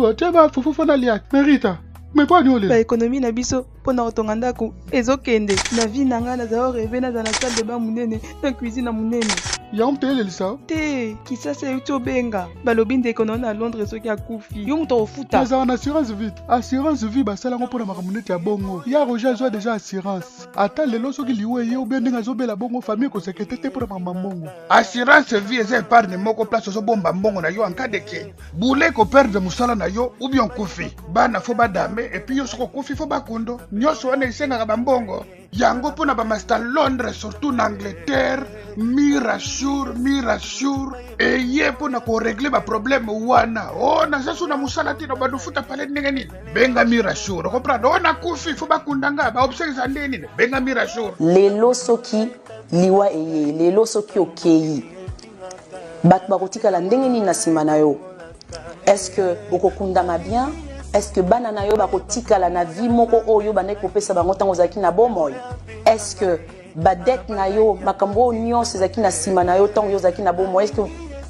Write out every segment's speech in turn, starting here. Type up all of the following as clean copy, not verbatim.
Fufu, tu vas Fufu na liak. Merita. Mais pas nous Ba économie na biso pona otonga ndako ezokende na vie nanga na zao rêver na la salle de bain munene na cuisine munene. Ya mpele lisa. Te kisasa yuto benga balobi ndeko na Londres soki akufi. Yo muto ofuta. Mais en assurance vie. Assurance vie basala ngo pona makamunete ya bongo. Ya Roger zo déjà assurance. Ata lelo soki liwe ye ou bien ndinga zo bela bongo famille ko sekete pona mamambongo. Assurance vie eza épargne moko place zo bomba mbongo na yo en cas de que. Boule ko perdre musala na yo ou bien kufi. Bana fo badame et puis yo soko kufi fo bakundo. Nyoso wana isenga bambongo. Yango pona ba master Londres surtout en Angleterre. Mirasure et ye pona ko régler ba problème wana. Oh na sasu na musala tino ba dufuta pale ndenge nini. Benga Mirasure. Comprendre ona kufi fo bakundanga ba observe ndeni. Benga Mirasure. Lelo soki liwa eye, lelo soki okeyi. Bat bakotika la ndenge nini na sima na yo. Est-ce que okokundanga bien? Est-ce que banana yo bakotika la na vie moko oyo bane kopesa bango tango zaki na bomoy? Est-ce que badet na yo makambo nyonso zaki na sima na yo tango yo zaki na bomoy? Est-ce que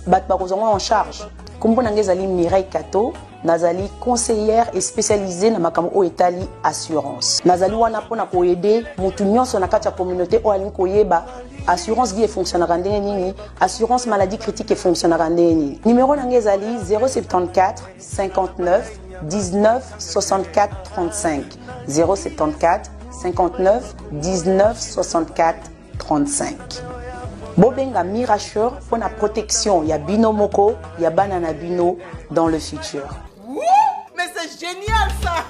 bat bakozonga en charge? Kombo nange zali Mireille Kato, nazali conseillère et spécialisée na makambo o etali assurance. Nazali wana pona ko aider mutu nyonso na kati ya communauté o alingi koyeba assurance vie fonctionnera ndenge nini, assurance maladie critique et fonctionnera ndenge nini. Numéro nange zali 074 59 19 64 35 074 59 19 64 35. Bobenga Mirasure pour la protection ya bino moko ya banana bino dans le futur. Ouh, mais c'est génial ça.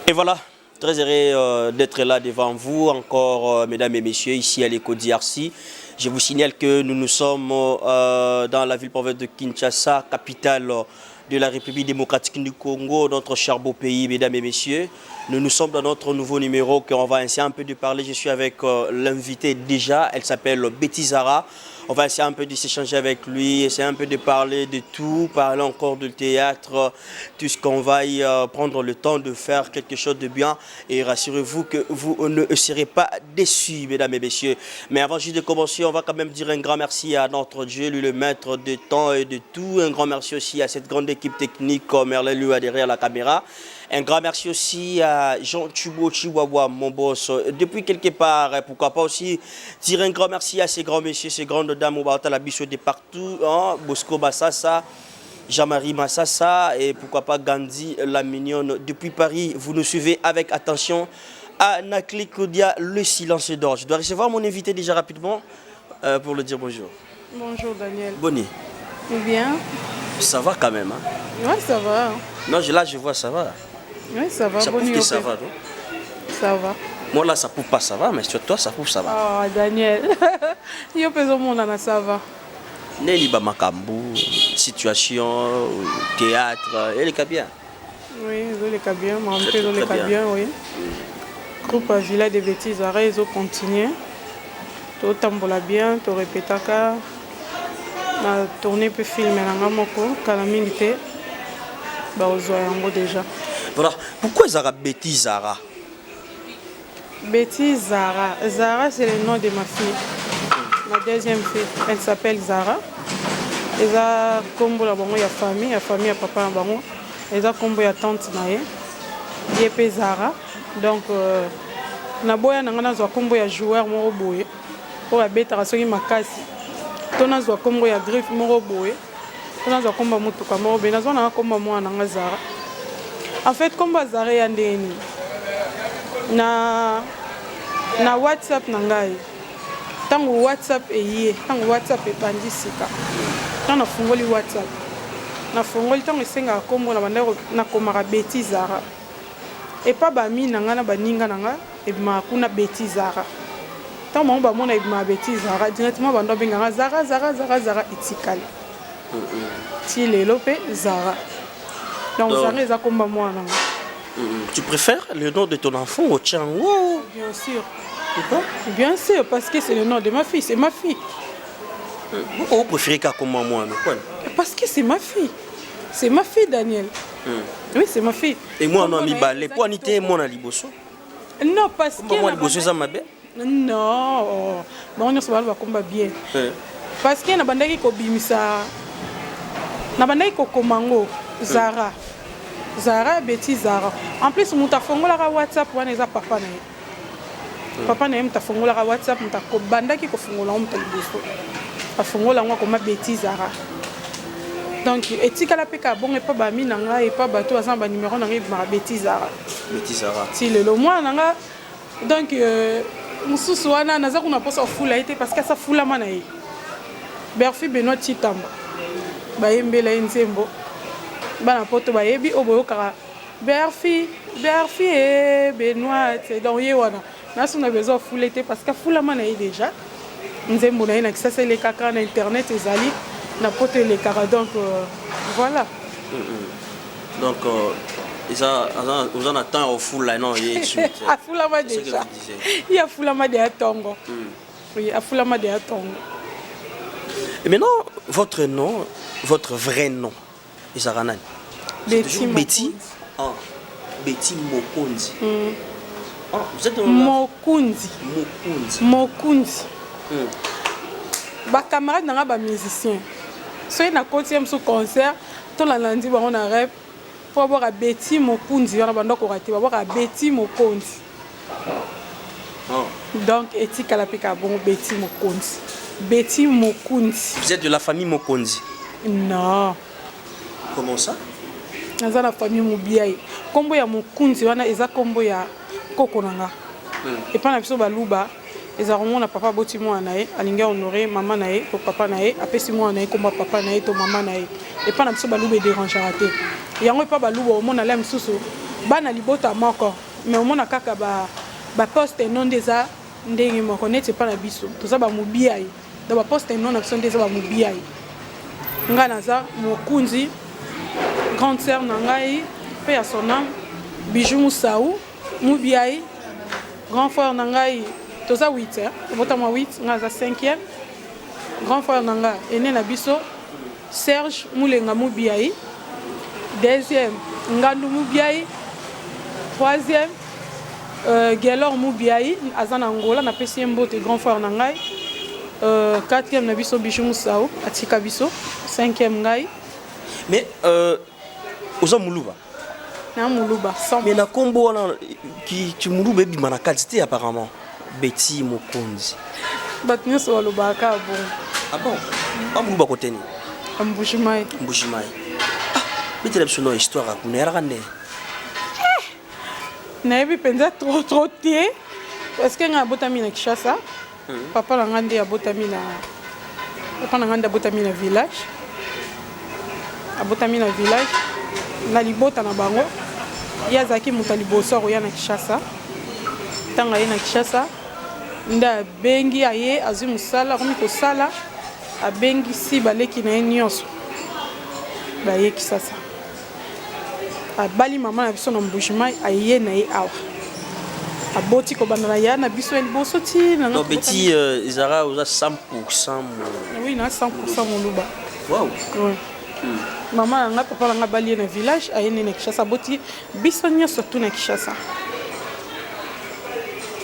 Et voilà. Très heureux d'être là devant vous encore, mesdames et messieurs, ici à l'Éco DRC. Je vous signale que nous sommes dans la ville-province de Kinshasa, capitale de la République démocratique du Congo, notre cher beau pays, mesdames et messieurs. Nous sommes dans notre nouveau numéro qu'on va essayer un peu de parler. Je suis avec l'invité déjà, elle s'appelle Betty Zara. On va essayer un peu de s'échanger avec lui, essayer un peu de parler de tout, parler encore de théâtre, tout ce qu'on va y prendre le temps de faire quelque chose de bien. Et rassurez-vous que vous ne serez pas déçus, mesdames et messieurs. Mais avant juste de commencer, on va quand même dire un grand merci à notre Dieu, lui le maître de temps et de tout. Un grand merci aussi à cette grande équipe technique comme Merlin lui derrière la caméra. Un grand merci aussi à Jean Tubo Chihuahua, mon boss, depuis quelque part. Pourquoi pas aussi dire un grand merci à ces grands messieurs, ces grandes dames au Baota la Bichot de partout. Hein? Bosco Bassassa, Jean-Marie Massassa et pourquoi pas Gandhi la mignonne depuis Paris. Vous nous suivez avec attention. Anakli Kodia, le silence d'or. Je dois recevoir mon invité déjà rapidement pour le dire bonjour. Bonjour Daniel. Bonnie. Bien. Ça va quand même. Hein? Ouais, ça va. Non, là je vois ça va. Oui, ça va. Ça prouve que ça va, non? Ça va. Moi là, ça prouve pas ça va, mais sur toi, ça prouve ça va. Ah, Daniel. Yo peso mon nana ça va. Nelly Bamakambu, situation, théâtre, elle est bien. Oui, elle est bien, mon père elle est bien, oui. Groupe Villa des bêtises, ils ont continué. Tout tambola bien, tout répétaka. La tournée peut filmer la moko, calamité. Bah, on voit déjà. Voilà. Pourquoi Zara Betty Zara? Betty Zara. Zara, c'est le nom de ma fille. Ma deuxième fille, elle s'appelle Zara. Elle a combo la bango ya famille ya papa na bango. Elle a combo ya tante na ye. Yepé Zara. Donc na boya nanga zo combo ya joueur moko boye. Pour abeta soki makasi. Tona zo combo ya griffe moko boye. Tona zo combo mutuka moko be na zo na combo mwana nanga Zara. En fait, comme Bazare yandeni na WhatsApp nangai. Tango WhatsApp eye, tango WhatsApp epandisika. Tango fungoli WhatsApp. Na fungoli tango senga kombo na bandeko na komaka Betty Zara. Et pas ba mi nanga na baninga nanga e ma kuna Betty Zara. Tango ba mona e ma Betty Zara directement bando benga Zara itikali. Ti lelo pe Zara. Donc, Zara est comme moi. Tu préfères le nom de ton enfant au Tchango? Bien sûr. Pourquoi? Bien sûr, parce que c'est le nom de ma fille, c'est ma fille. Pourquoi vous préférez comme moi? Parce que c'est ma fille. C'est ma fille, Daniel. Oui, c'est ma fille. Et moi, on a mis balai. Pour Anité, moi, on a liboso. Non, parce que. Moi, liboso, ça m'a bien. Non, bon, on va combattre bien. Parce que na bandaki ko bimisa, na bandaki ko komango Zara, Zara Betty Zara. En plus, muta fongola ka WhatsApp wana eza papa na ye. Papa na ye muta fongola ka WhatsApp muta ko bandaki ko fongola muta liboso. A fongola ngwa koma Betty Zara. Donc etika la peka bon et pas ba mi nanga et pas bato azan ba numéro nanga ba Betty Zara. Betty Zara. Si le moi nanga donc mususu wana naza kuna posa fula été parce que ça fula mana ye. Berfi Benoît Chitamba. Ba yembela nzembo. Bana poto ba yebi oboyo kaka Berfi et Benoît donc ye wana. Nasu na besoin fula été parce que fula mana ye déjà. Nzembo na ina ça c'est les kaka na internet ezali na poto les kaka donc voilà. Donc vous en attend au fula non ye tu. A fula ma déjà. Il y a fula ma de atongo. Oui, a fula ma de atongo. Et maintenant, votre nom, votre vrai nom, Isaranani. Betty Betty. Ah, Betty Mokonzi. Ah, vous êtes Mokunzi. Mokonzi. Mokunzi. Ba camarade nanga ba musicien. So na quatrième sous concert, tout la lundi ba on a rep pour avoir à Betty Mokunzi, on a bando ko raté, avoir à Betty Mokonzi. Donc etika la peka bon Betty Mokonzi. Betty Mokunzi. Vous êtes de la famille Mokonzi? Non. Comment ça? Naza la famille Mubiaï. Kombo ya Mokunzi wana eza kombo ya kokonanga. Et pas na biso baluba, eza romona papa boti mo anae, alinga honorer maman nae, ko papa nae, apesi mo anae komba papa nae to maman nae. Et pas na biso baluba dérange raté. Yango pas baluba o mona la misusu. Bana libota moko, mais o mona kaka ba poste non déjà ndenge moko neti pas na biso. Toza ba Mubiaï. Dans ma poste non action des ba Mubiaï. Nga naza Mokunzi, grande sœur nangai, paix à son âme, Bijou Moussaou, Mubiaï, grand frère nangai, toza 8 hein, botama 8, nga za 5e. Grand frère nanga ene na biso Serge Moulenga Mubiaï, 2e Ngandu Mubiaï, 3e Gelor Mubiaï, azana Angola na pesi mbote grand frère nangai. 4e Nabiso Bijou Moussao, Atika Biso, 5e Ngai. Mais aux Moulouba. Na Moulouba, 100%. Mais na combo qui Moulouba bi mana qualité apparemment. Betty Mokonzi. Batnyo so Lobaka bon. Ah bon? Pas Moulouba côté ni. Mbushimai. Mbushimai. Mais tu as besoin histoire à connaître rane. Na yebi penza trop tie parce que nga botami na Kishasa. Papa na ngande ya botami na papa na ngande botami na village. Abotami na village na libota na bango. Ya zaki mutaliboso ko ya na Kishasa. Tanga ye na Kishasa. Nda bengi aye azimusala komi ko sala abengi si baleki na nyonso. Ba ye Kishasa. Abali mama na biso na Mbushimai aye na ye awa. Aboti ko banana ya na biso el boso ti na non Betty Zara vous a 100% oui na 100% Moulouba. Wow. Oui. Maman nga papa nga bali na village ayene na Kishasa boti biso nyonso tout na Kishasa.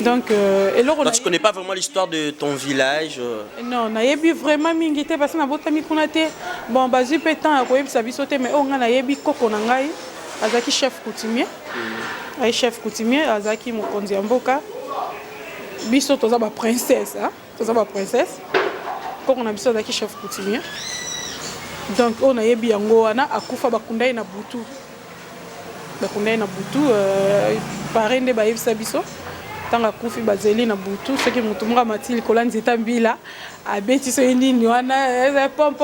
Donc et là tu connais pas vraiment l'histoire de ton village Non, na yebi vraiment mingité parce que na botami kuna te bon bazi pétant ko yebisa biso te mais on nga na yebi koko na ngai azaki chef coutumier. Ay chef coutumier azaki mokonzi ya mboka biso toza ba princesse hein toza ba princesse koko na biso azaki chef coutumier donc on a yebi yango wana akufa bakundai na butu parende ba yebisa biso tanga kufi bazeli na butu soki mutu mga matili kolanzi tambila abeti so nini wana pom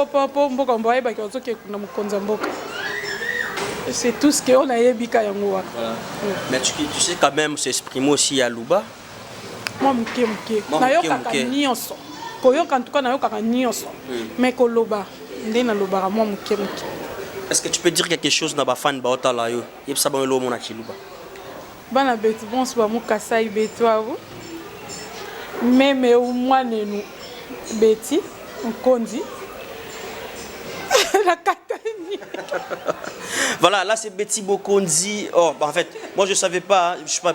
mboka mboye ba kyozo ke kuna mokonzi ya mboka. C'est tout ce qu'on a yébika yango wana. Mais tu sais quand même s'exprimer aussi à Luba. Moi muke. Na yoka nyonso. Ko yoka en tout cas na yoka nyonso. Mais ko loba ndé na loba moi muke. Est-ce que tu peux dire quelque chose na ba fan ba otala yo? Yeb sa ba lo mona ki Luba. Bana beti bon so ba mukasai beto avu. Meme ou mwane nu Betty Mokonzi. La Catanie. Voilà, là c'est Betty Mokonzi. Oh, bah, en fait, moi je savais pas, je sais pas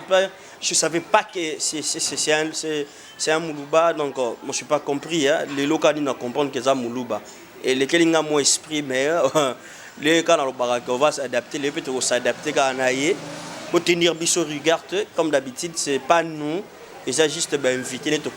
je savais pas que c'est un Moulouba, donc moi je suis pas compris. Hein. Les locaux ne comprennent que c'est un Moulouba. Et lesquels ont mon esprit, mais les cas dans le barak, on va s'adapter, les petits vont s'adapter quand on a eu. Pour tenir biso regarde, comme d'habitude, c'est pas nous. Et ça juste invité tout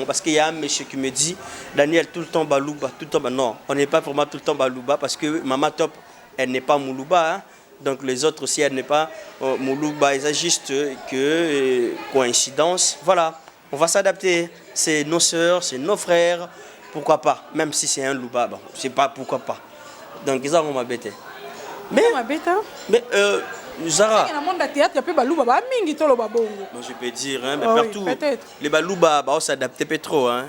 parce qu'il y a un monsieur qui me dit Daniel tout le temps balouba, tout le temps non, on n'est pas vraiment tout le temps balouba parce que Maman Top elle n'est pas moulouba, hein. Donc les autres aussi elle n'est pas moulouba, et c'est juste que coïncidence. Voilà, on va s'adapter, c'est nos sœurs, c'est nos frères, pourquoi pas, même si c'est un louba, bon, c'est pas pourquoi pas. Donc ça on m'a bêté. Mais Zara, dans le monde de théâtre, il y a plus balouba, bah mingi tolo babongo. Je peux dire, hein, mais oui, partout, les balouba, bah, on s'adapte pas trop, hein.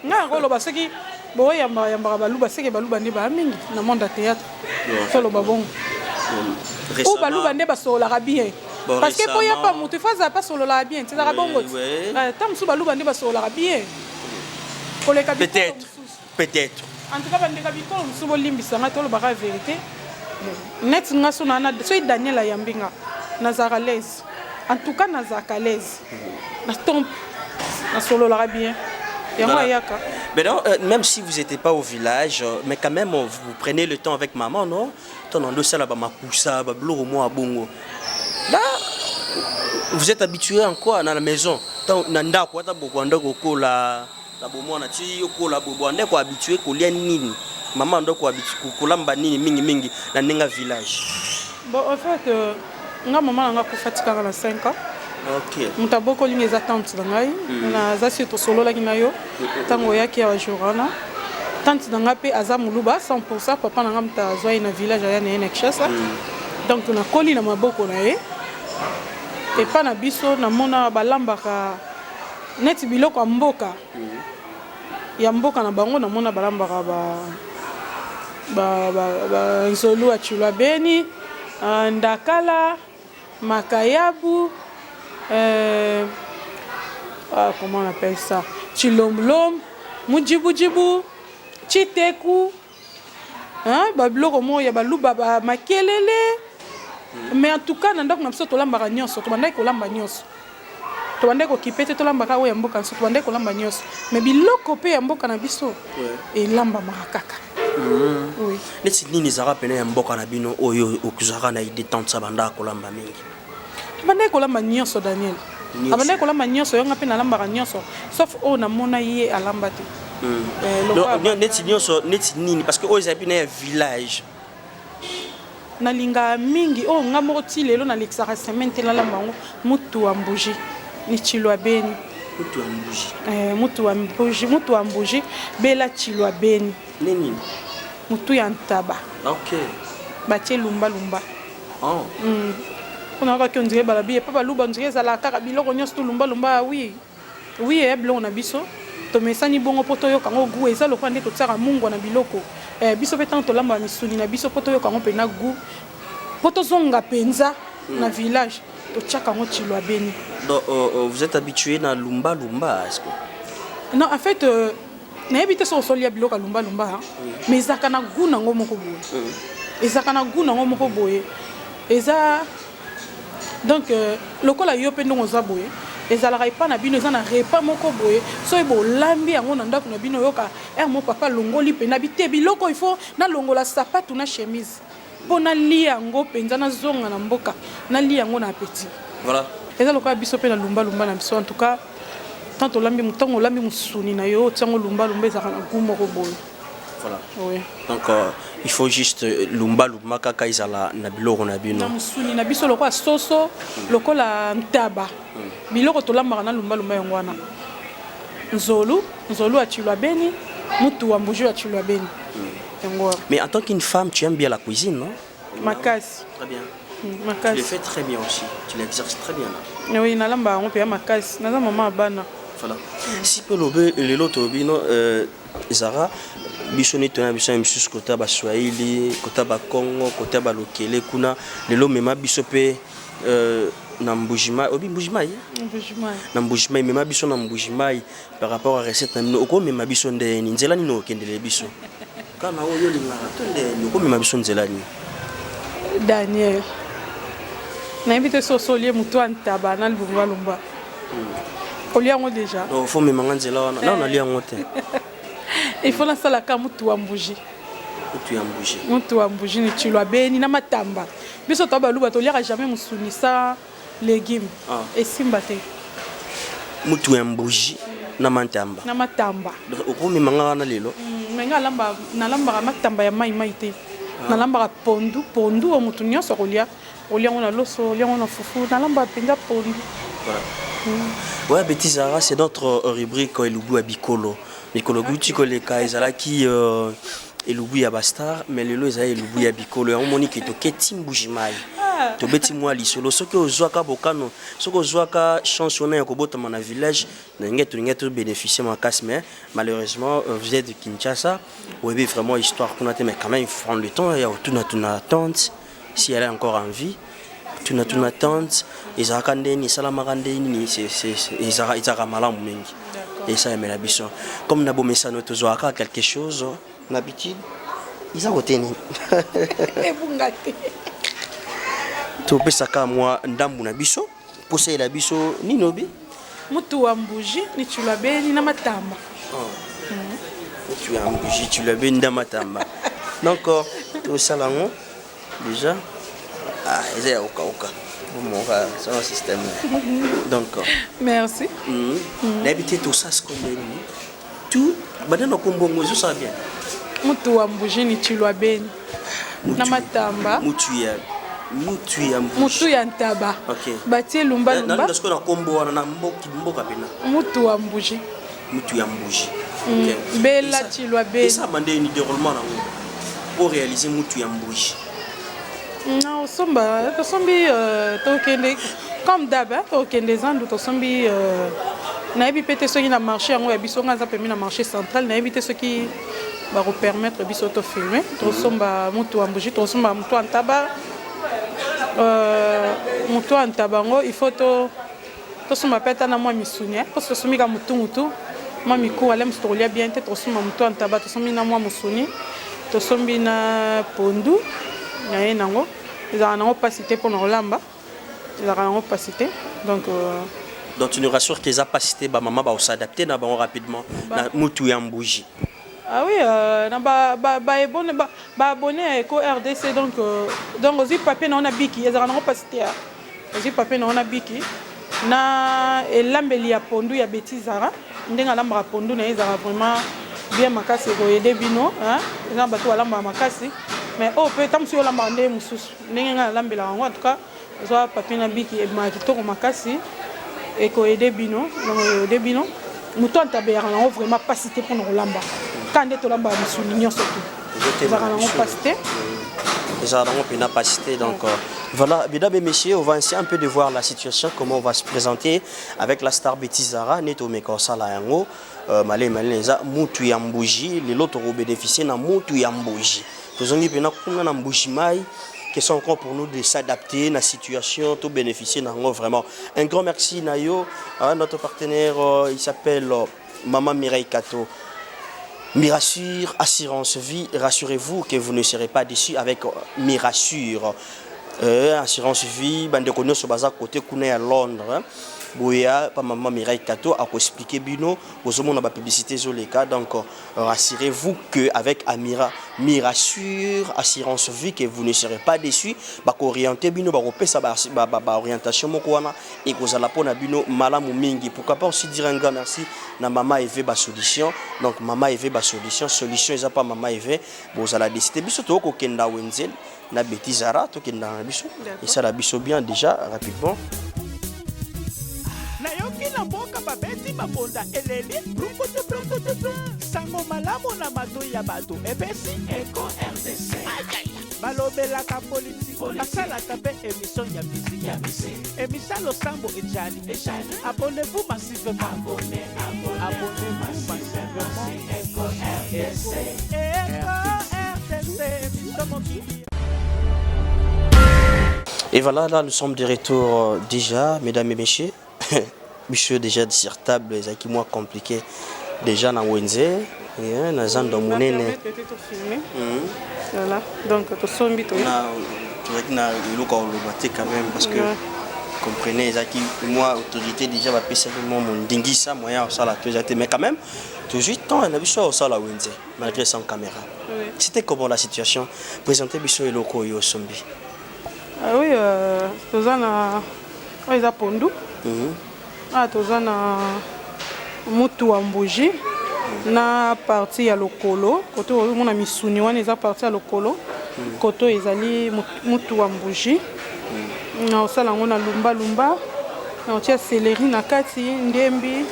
Non, on va se dire, bon, il y a balouba, c'est que balouba n'est pas mingi dans le monde de théâtre. Tolo babongo. Ou balouba n'est pas sur l'arabien. Parce que pour y a pas mon, tu fais pas sur l'arabien, c'est l'arabongo. Tant que balouba n'est pas sur l'arabien. Peut-être. En tout cas, les capitaux, nous sommes limbis, ça a tout le barrage vérité. Net nga so na so Daniel Ayambinga nazaralaise en tout cas nazakalaise na tombe na solo la bien et moi yaka. Mais non, même si vous n'étiez pas au village, mais quand même vous prenez le temps avec maman, non? Ton ando ça là ba makusa ba bloro mo abongo. Là vous êtes habitué en quoi dans la maison? Tant nanda ko ta bokwanda ko la bomo na ti ko la bobo ande ko habitué ko lien nini? Maman ndo ko habitué ko lamba nini mingi na nenga village. Bon en fait nga maman nga ko fatika na 5 ans. OK. Mutaboko lingi za tante ngai na za sito solo la kinayo tango yaki ya jorana. Tante nga pe aza muluba 100% papa nga mta zwa na village ya na Kinshasa. Donc na koli na maboko na ye. Et pas na biso na mona balambaka net biloko mboka. Ya mboka na bango na mona balambaka ba nzolu achulwa beni ndakala makayabu comment on appelle ça chilomlom mujibujibu chiteku hein ba biloko mo ya baluba ba makelele. Mais en tout cas ndako na biso tolambaka nyonso to bandai kolamba nyonso to bandai ko kipete tolambaka o ya mboka so to bandai kolamba nyonso mais biloko pe ya mboka na biso elamba makaka. Oui. Neti nini zara pene ya mboka na bino oyo okuzaka na idetente sa banda kolamba mingi. Bandai kolamba nyonso Daniel. Abandai kolamba nyonso yo ngape na lamba nyonso sauf o na mona ye alamba te. Donc neti nyonso neti nini parce que oyo za bino ya village. Na linga mingi o ngamo ti lelo na lexara semaine te la lamba ngo mutu ambuji ni chilwa beni. Mutu ambuji bela chilwa beni. Nini? Mutu ya ntaba. OK. Batie lumba. Oh. On a pas qu'on dirait balabi pas baluba on dirait za la kaka biloko nyonso to lumba oui. Oui e blo na biso. To mesani bongo poto yo kango gu eza lo kwande to tsara mungu na biloko. Biso petant to lamba misuni na biso poto yo kango pe na gu. Poto zonga penza na village to tchaka ngo chilwa beni. Donc vous êtes habitué na lumba est-ce que? Non en fait na habité sur sol ya biloko lumba hein. Mais ezaka na gu na ngo moko boye. Ezaka na gu na ngo moko boye. Eza donc lokola yo pe ndongo za boye. Ezalaka pa na bino eza na repas moko boye. So ebo lambi yango na ndako na bino yoka mo papa longoli pe na bite biloko il faut na longola sapatu na chemise. Pona li yango penza na zonga na mboka na li yango na appétit. Voilà. Eza lokola biso pe na lumba na biso en tout cas tant lambi mutango lambi musuni na yo tango lumba ezaka na gumo ko boye. Voilà. Oui. Donc il faut juste lumba kaka izala na biloko na bino. Na musuni na biso lokola soso lokola ntaba. Biloko to lamba na lumba yango wana. Nzolu achilwa beni, mutu ambuju achilwa beni. Mais en tant qu'une femme, tu aimes bien la cuisine, non? Makasi. Très bien. Makasi. Tu le fais très bien aussi. Tu l'exerces très bien là. Oui, na lamba on peut makasi. Na maman bana. Voilà. Si peut lobe les loto bino Zara bisoni tona biso msus kota ba Swahili, kota ba Congo, kota ba lokele kuna lelo mema biso pe na mbujima obi mbujima na mbujima mema biso na mbujima par rapport à recette na mino oko mema biso nde ni nzela ni no kendele biso kana oyo linga tonde oko mema biso nzela ni Daniel N'invite sur Solier Moutoine Tabanal Bumbalumba. On lui a déjà. Il faut me manger là, on a lié en hôtel. Il faut lancer la cam Moutoambouji. Moutoambouji, ni tu l'as béni, na matamba. Biso Tabalouba, tu liras jamais Moussounissa, légumes. Et Simbate. Moutoambouji, na matamba. Na matamba. Au premier moment, on a lilo. Mais na lamba matamba ya mai maite. Na lamba pondu, pondu au Moutounion sur Olia. Olia on a l'osso, Olia on a foufou, na lamba pinda pondu. Ouais, Betty Zara, c'est notre rubrique Elubu à Bikolo. Bikolo Gucci, Koleka, Ezala qui Elubu à Bastar, mais le lot est Elubu à Bikolo. On m'a dit que tu Tim Boujimai. Tu beti moi lisolo. Ce que Ozoaka Bokano, ce que Ozoaka chansonné à Kobota dans le village, n'a pas bénéficié de ma casse, mais malheureusement, vous êtes de Kinshasa. Vous avez vraiment histoire qu'on a, mais quand même, il faut prendre le temps. Il y a tout notre tante, si elle est encore en vie. Tu n'as pas tante, ils ont kandeni, salamarandeni, ils ont malam mingi. Et ça aime la biso. Comme n'a beau message notre zoaka quelque chose, l'habitude, ils ont retenu. Et vous gâtez. Tu peux savoir moi ndambu na biso, pousser la biso ni nobi. Moutoambouji, ni tu l'as bien ni na matamba. Tu as ambouji, tu l'as bien dans matamba. Donc au salon déjà. Ah, c'est oka. C'est un système. Donc. Merci. L'habitude tout ça ce qu'on dit. Tout, maintenant qu'on bon moi ça bien. Moutoambouji ni tu l'as bien. Na matamba. Moutuya ntaba. OK. Batie lumba lumba. Dans ce qu'on a combo na mboka pena. Moutoambouji. OK. Bella tu l'as bien. Et ça mandé une déroulement pour réaliser Moutoambouji. Non, somba, to sombi comme d'hab, to kende zandu to sombi na ebipete ceux qui na marché en biso nga za permis na marché central na ebité ceux qui va vous permettre biso to filmer to somba Moutoambouji to somba mutu antaba mutu antabango il faut to somba peta na moi misunia parce que sombi ka mutu moi miku alem stolia bien to somba mutu antaba to sombi na moi musuni to sombi na pondu. Ils ont pas cité pour nous lamba. Ils n'ont pas cité. Donc tu nous rassures que les capacités bah maman va s'adapter na bon rapidement na Moutoambouji. Ah oui abonné au RDC donc aussi papier on a biki ils n'ont pas cité. Aussi papier on a biki na elambeli ya pondu ya Betty Zara ndenga lamba pondu na ils vraiment bien makasi ko aider bino hein ils ont battu lamba makasi. Mais peut tant sur la mandé moussous n'enga lambela en tout cas soit papier na biki et makito ko makasi et ko aider bino donc aider bino mouton tabera on vraiment pas cité pour nous lamba quand est to lamba souligner surtout ils n'ont pas cité ils n'ont pas cité donc voilà mesdames et messieurs on va essayer un peu de voir la situation comment on va se présenter avec la star Betty Zara neto mekosa la yango malé za Moutoambouji les autres ont bénéficié na Moutoambouji. Nous avons qui sont encore pour nous de s'adapter à la situation, de bénéficier vraiment. Un grand merci Nayo, notre partenaire, il s'appelle Maman Mireille Kato. Mirassure, assurance vie, rassurez-vous que vous ne serez pas déçus avec Mirassure. Assurance vie, bande connaît sur bazar côté Kouné à Londres. Boya, pas maman Mireille Kato a expliqué bino, aux hommes on a publicité sur les cas, donc rassurez-vous que avec Amira Mirassure, assurance vie que vous ne serez pas déçus, bah orienter bino, bah repérer sa orientation mokwana et que vous allez pour na bino malamu mingi. Pourquoi pas aussi dire un grand merci na maman Eve ba solution, donc maman Eve ba solution ils a pas maman Eve, vous allez décider biso to ko kenda wenzel na Betty Zara to kenda biso et ça la biso bien déjà rapidement. Na mboka babeti babonda eleli brukutu sango malamu na mato ya bato epesi Eco RDC balobelaka politiki basalaka mpe émission ya misiki émission losambo ejali abonnez-vous massivement abonnez-vous massivement Eco RDC émission mobile. Et voilà, là nous sommes de retour déjà, mesdames et messieurs. Monsieur déjà sur table, c'est qui moi compliqué déjà na Wenze et na zando monene. Voilà, donc to sombi to. Tu vois qu'il y a le quand même parce que comprenez moi autorité déjà va passer mon dingi ça moyen ça la mais quand même toujours temps on a vu ça la Wenze malgré sans caméra. C'était comment la situation présenter biso et loko yo sombi. Ah oui tozana oza pondu. Ah tozana mutu wa mbuji na partie ya lokolo côté mona misuni wana eza partie ya lokolo côté ezali mutu wa mbuji na osala ngona lumba na otia céleri na kati ndembi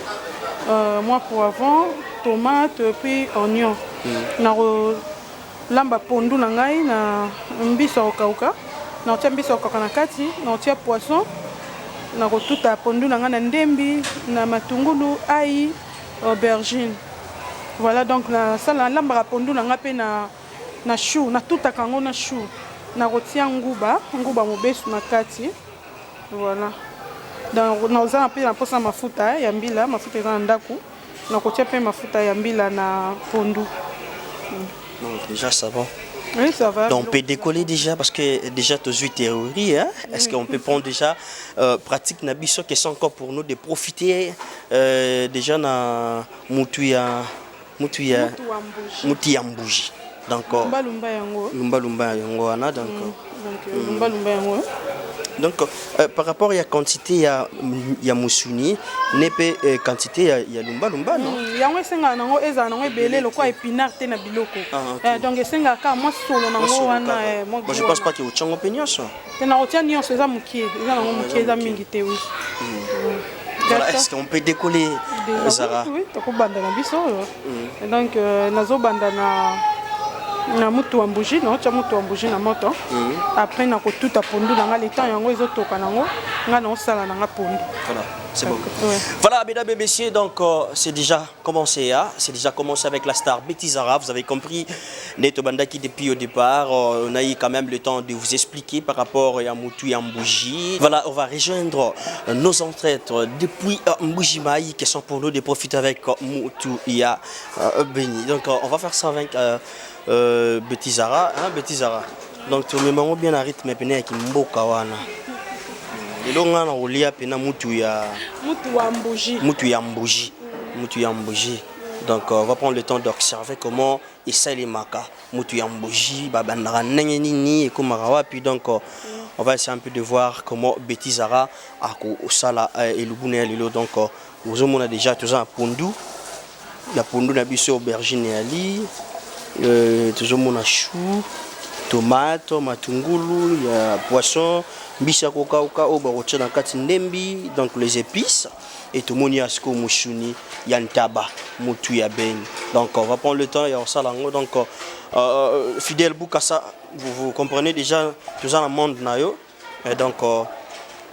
moi poivron tomate puis oignon na lamba pondu na ngai na mbisa okauka na otia mbisa okauka na kati na otia poisson na kotuta pondu na ngai na ndembi na matungulu ail aubergine. Voilà donc na sala lamba pondu na ngai pe na chou na tuta kango na chou na kotia nguba mobesu na kati. Voilà donc na ozana pe na posa mafuta ya mbila mafuta eza na ndaku na kotia pe mafuta ya mbila na pondu. Non, déjà ça va. Oui, ça va. Donc on peut décoller déjà parce que déjà tu as théorie. Hein? Est-ce qu'on peut prendre déjà pratique nabiso qui sont encore pour nous de profiter déjà na mutuya mutiyambuji. Donc lumba yango wana donc donc par rapport à la quantité ya musuni nepe quantité ya lumba non yango esenga nango eza nango ebele lokwa épinard te na biloko donc esenga ka moi solo nango wana moi je pense pas que au chango penyoso te na otia nyonso eza mukie eza nango mukie eza mingi te oui. Voilà, est-ce qu'on peut décoller Zara? Oui, tokobanda na biso donc nazobanda na mutu wa mbuji na otia mutu wa mbuji na moto après na kotuta pondu na nga le temps yango ezotoka nango nga na osala na nga pondu. Voilà, c'est bon. Voilà, mesdames et messieurs, donc c'est déjà commencé avec la star Betty Zara. Vous avez compris, Neto Bandaki depuis au départ, on a eu quand même le temps de vous expliquer par rapport à Moutou et à Mbouji. Voilà, on va rejoindre nos ancêtres depuis Mboujimaï qui sont pour nous de profiter avec Moutou et à Beni. Donc on va faire ça avec Betty Zara, hein, Betty Zara. Donc tu me mets bien à rythme et avec Mboka wana. Et donc on a olia pena mutu ya mbuji. Donc on va prendre le temps d'observer comment essaie les maka mutu ya mbuji babandara nini et comme puis donc on va essayer un peu de voir comment Betty Zara a sala et lubune lelo donc vous on a déjà tout ça pondu la pondu na biso aubergine et ali toujours mon chou tomate matungulu ya poisson mbisa kokauka oba rocha na kati ndembi donc les épices et tout moni asko mushuni yantaba mutu ya ben. Donc on va prendre le temps et on salango donc fidèle Boukassa vous comprenez déjà tout ça dans le monde nayo et donc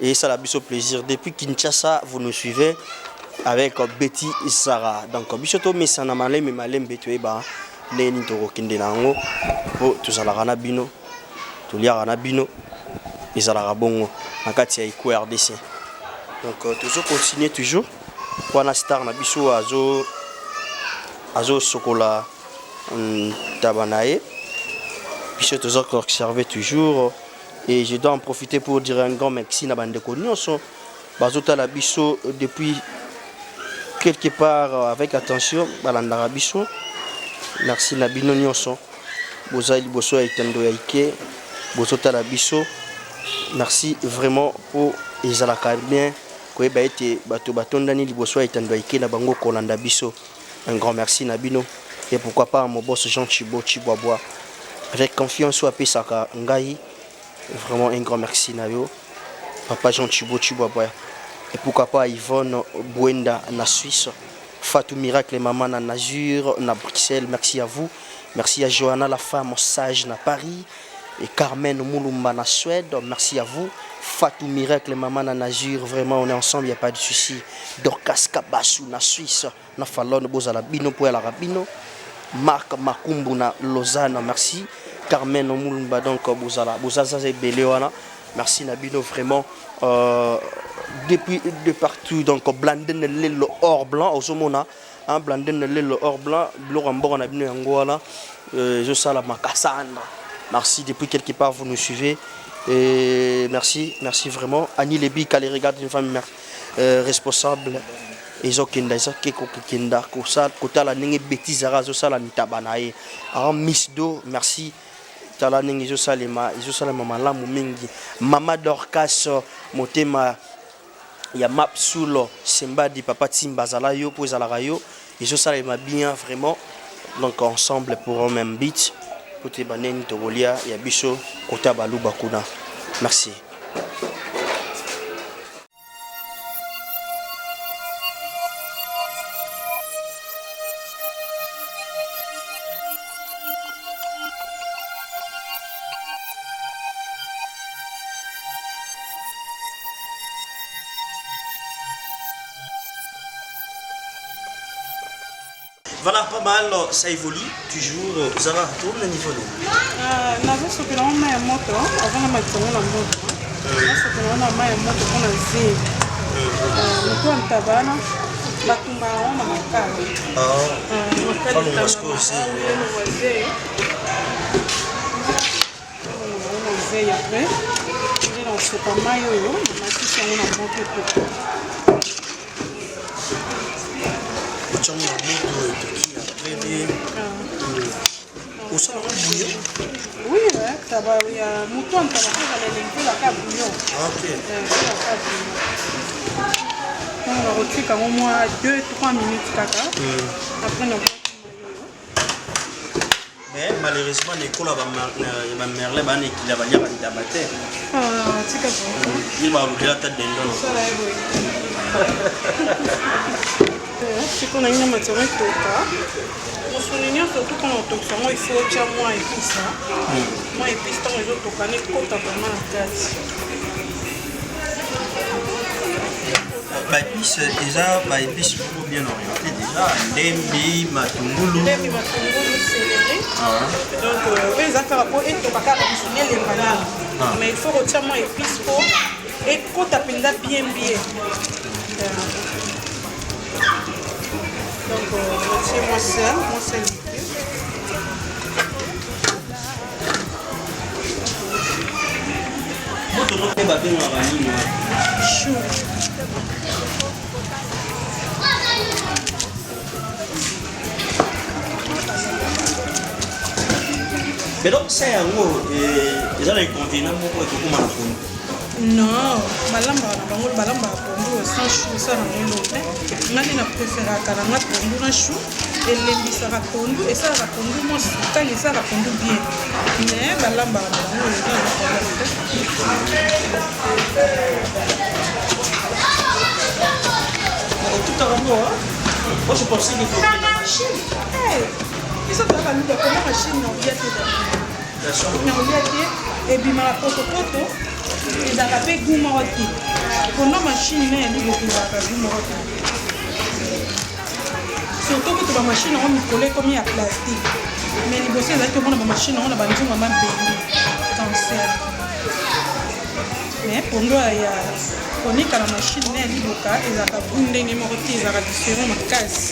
et ça la biso plaisir depuis Kinshasa vous nous suivez avec Betty Zara donc biso to mesana malem betu ba neni to kinde nango po tuzala na bino tulia na bino ezala bongo na kati ya iko RDC. Donc toujours continuer toujours pour la star na biso azo sokola tabanae biso toujours observer toujours et je dois en profiter pour dire un grand merci na bande nyonso bazota la biso depuis quelque part avec attention balanda biso. Merci na bino nyonso bozali boso etendo ya ike bozota la biso. Merci vraiment pour ezalaka bien koyeba ete bato batondani liboso etendo ya ike na bango kolanda biso. Un grand merci na bino et pourquoi pas mon boss Jean Chibo Chiboaboa avec confiance ou apesaka ngai vraiment un grand merci na yo papa Jean Chibo Chiboaboa et pourquoi pas Yvonne Bouenda na Suisse. Fatou Miracle maman na Nazur na Bruxelles, merci à vous. Merci à Johanna la femme sage na Paris et Carmen Moulumba na Suède, merci à vous. Fatou Miracle maman na Nazur, vraiment on est ensemble, il n'y a pas de souci. Dorcas Kabassou na Suisse, na Fallon Bozala Bino pour la Rabino. Marc Makumbu na Lausanne, merci. Carmen Moulumba donc Bozala Bozaza Belewana, merci Nabino vraiment. Depuis de partout donc blanden le or blanc au somona hein blanden le or blanc blorambor na bino yango wala je sala makasana merci depuis quelque part vous nous suivez Et merci vraiment. Annie Lebi, qui regarde une femme responsable. Ils ont Miss Do, merci. Mama Dorcas, Motema, ya Map Sulo, Semba di Papa Timba Zalayo, pour Zalarayo. Ils ont bien vraiment. Donc ensemble pour un même beat. Côté Banen, Togolia, Yabiso, Kota Balou Bakuna. Merci. Voilà, pas mal, ça évolue toujours. Ça va, tourne le niveau. nazo sopela ngo mai ya moto avant na matongo na moto nasopela ngo na mai ya moto mpona zeli moto ya ntabana batumba yango na makala zeli apres nde na sopa mai oyo namakisi yango na moto epeko oui, ça va, il y a un mouton qui a la bouillon. On va retirer au moins 2-3 minutes caca. Après, on mais malheureusement, l'école va merler, il va y avoir des abattés. c'est comme ça. Il va ouvrir la tête d'un don. C'est qu'on a une matière de on souligne surtout quand on toque il faut déjà moins épice. Moins épice, tant les autres tocanés côte vraiment la gâte. Épices déjà, épices beaucoup bien orientées déjà. Ndembi, matungulu. Ndembi, matungulu, céleri. Donc, les affaires pour être pas capable de les bananes. Mais il faut retirer moins épices pour et côte à bien bien. Donc, c'est moi seul liquide. Chou. Mais donc, c'est un mot, ils ont un continent pour non, balamba pondu sans chou ça na ngolo te ngani na préférer karanga pondu na chou et l'embisa ka pondu et ça ka pondu mo quand ça ka pondu bien mais balamba ngolo tout à l'heure moi je pensais qu'il faut la machine ils sont dans la machine non bien tout et puis ma poto ils ont fait goût marocain. Pour la machine, ils ont fait goût marocain. Surtout que la machine, on est collé comme il y a plastique. Mais les bossés, ils ont une machine, on a besoin de même cancer. Mais pour nous, il y a on est qu'à la machine, ils ont fait goût marocain, ils ont différents cases.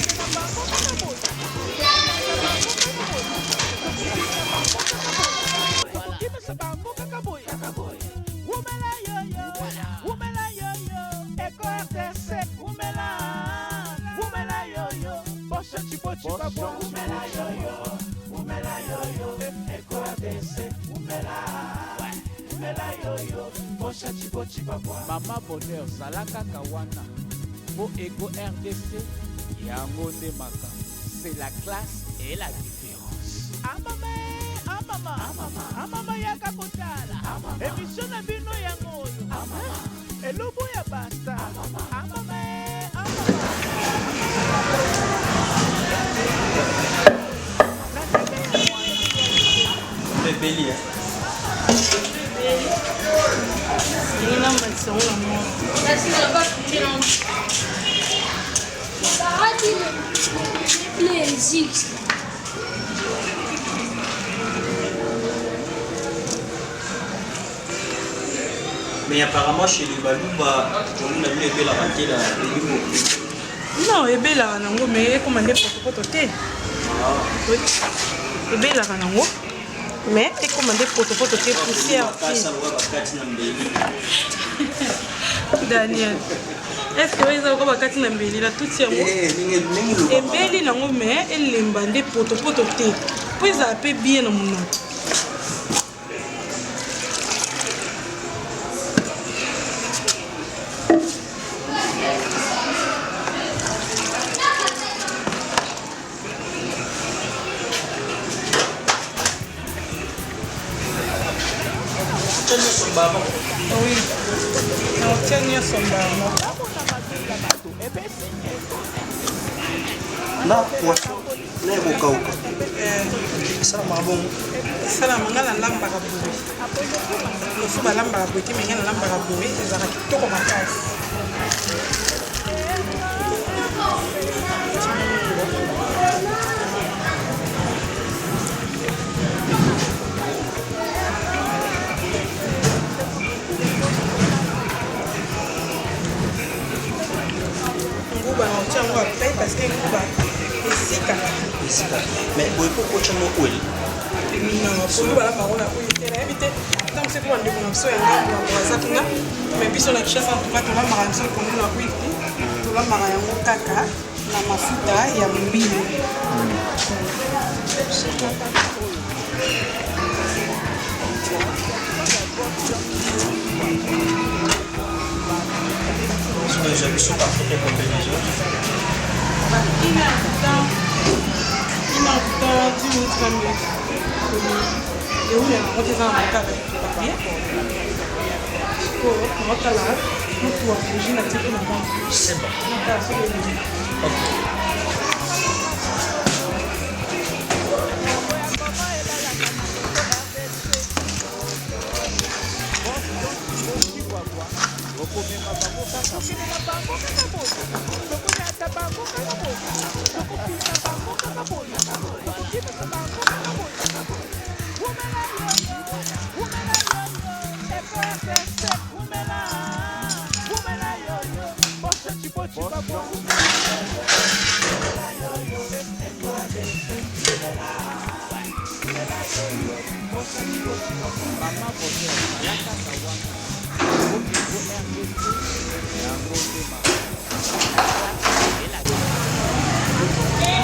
Mama Bonheur Salaka Kawana pour Ego RDC Yango Maka. C'est la classe et la différence. Amama yaka kotala. Émission na bino yango. Elobo ya basta. Bébé. Il a un maison à moi. Mais apparemment chez les Balouba, on a vu les belles ratés là. Non, et belle là, mais comment dire pour te. Et belle là, Mais et commandé poto qui est poussière. Daniel. Est-ce que vous avez encore bakati na mbeli la tout yango? Et mbeli nango mais elle lembande poto te. Puis ça peut bien na mon. Oui, on tient son bar. Là, poisson, les bocauca. Ça m'a bon. Ça la manga la lamba kaboué. Le fou ba lamba kaboué, qui menga la lamba kaboué, ça va tout comme un casse. Parce que mais pourquoi tu m'as oué? Non, pour nous, voilà, on a évité. Donc, c'est pour un déconnexion et un peu mais puis, on a cherché en tout cas, on va manger comme on a vu. On va manger un caca, la mafuta et un mbili. J'ai vu sur partout les combinaisons. Il a un temps, 10 minutes, 20 minutes. Et où il y a un petit peu de papier. On va là, on va bouger la tête de la banque. C'est bon.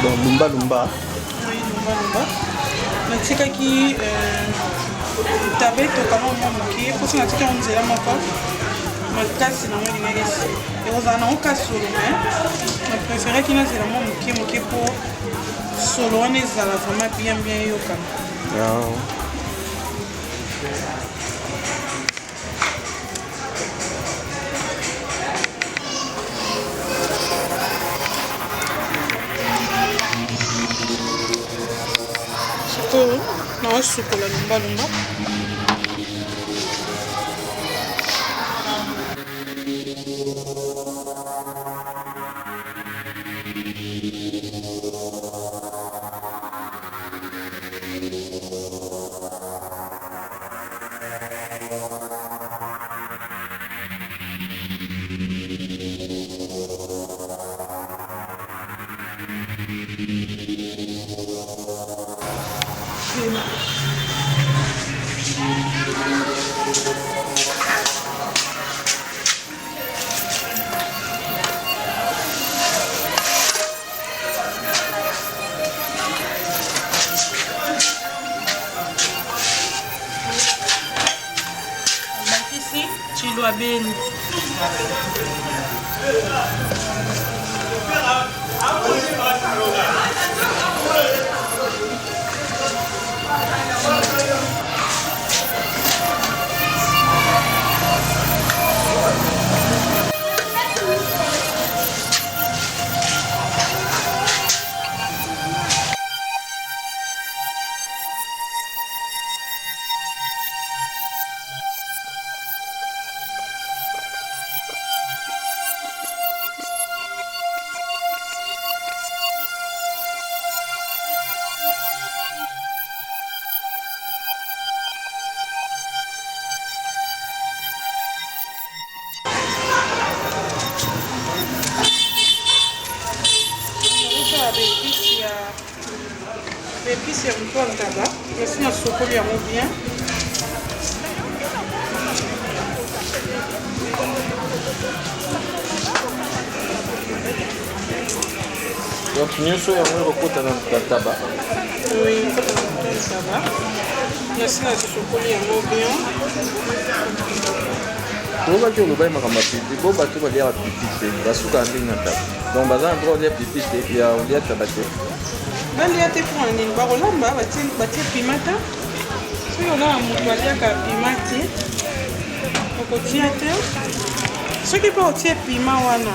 Bon, lumba. Oui, lumba. Natikaki tabe tokana mwa moke mposo natika yango nzela moko makasi nango elingaki esi ekozala nango ka solo me napréféraki nazela mwa moke mpo solo wana ezala vraiment bien eyokana. Surtout naosukola lumba. Beni. ya mpo ntaba esi na sokoli yango bien. Donc nyonso yango ekokota na taba. Oui, ntaba esi na sokoli yango bien. Obaki olobai makambo ya pipi po bato baliaka pipi te basuka ndenge na taba donc baza na droit olia pipi te ya olia taba te balia te mpo na nini bakolamba batie pima te soki olala moto aliaka pima te okotia te soki mpe otie pima wana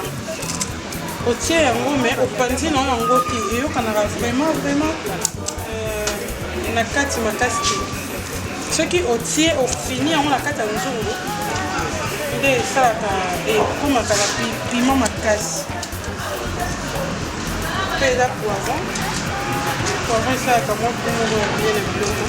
otie yango me opanzi na yango te eyokanaka vraiment na kati makasi te soki otie ofini yango na kati ya nzungu nde esalaka ekomaka na pima makasi mpe eza poivron esalaka mwa pomoko ya bien na biloko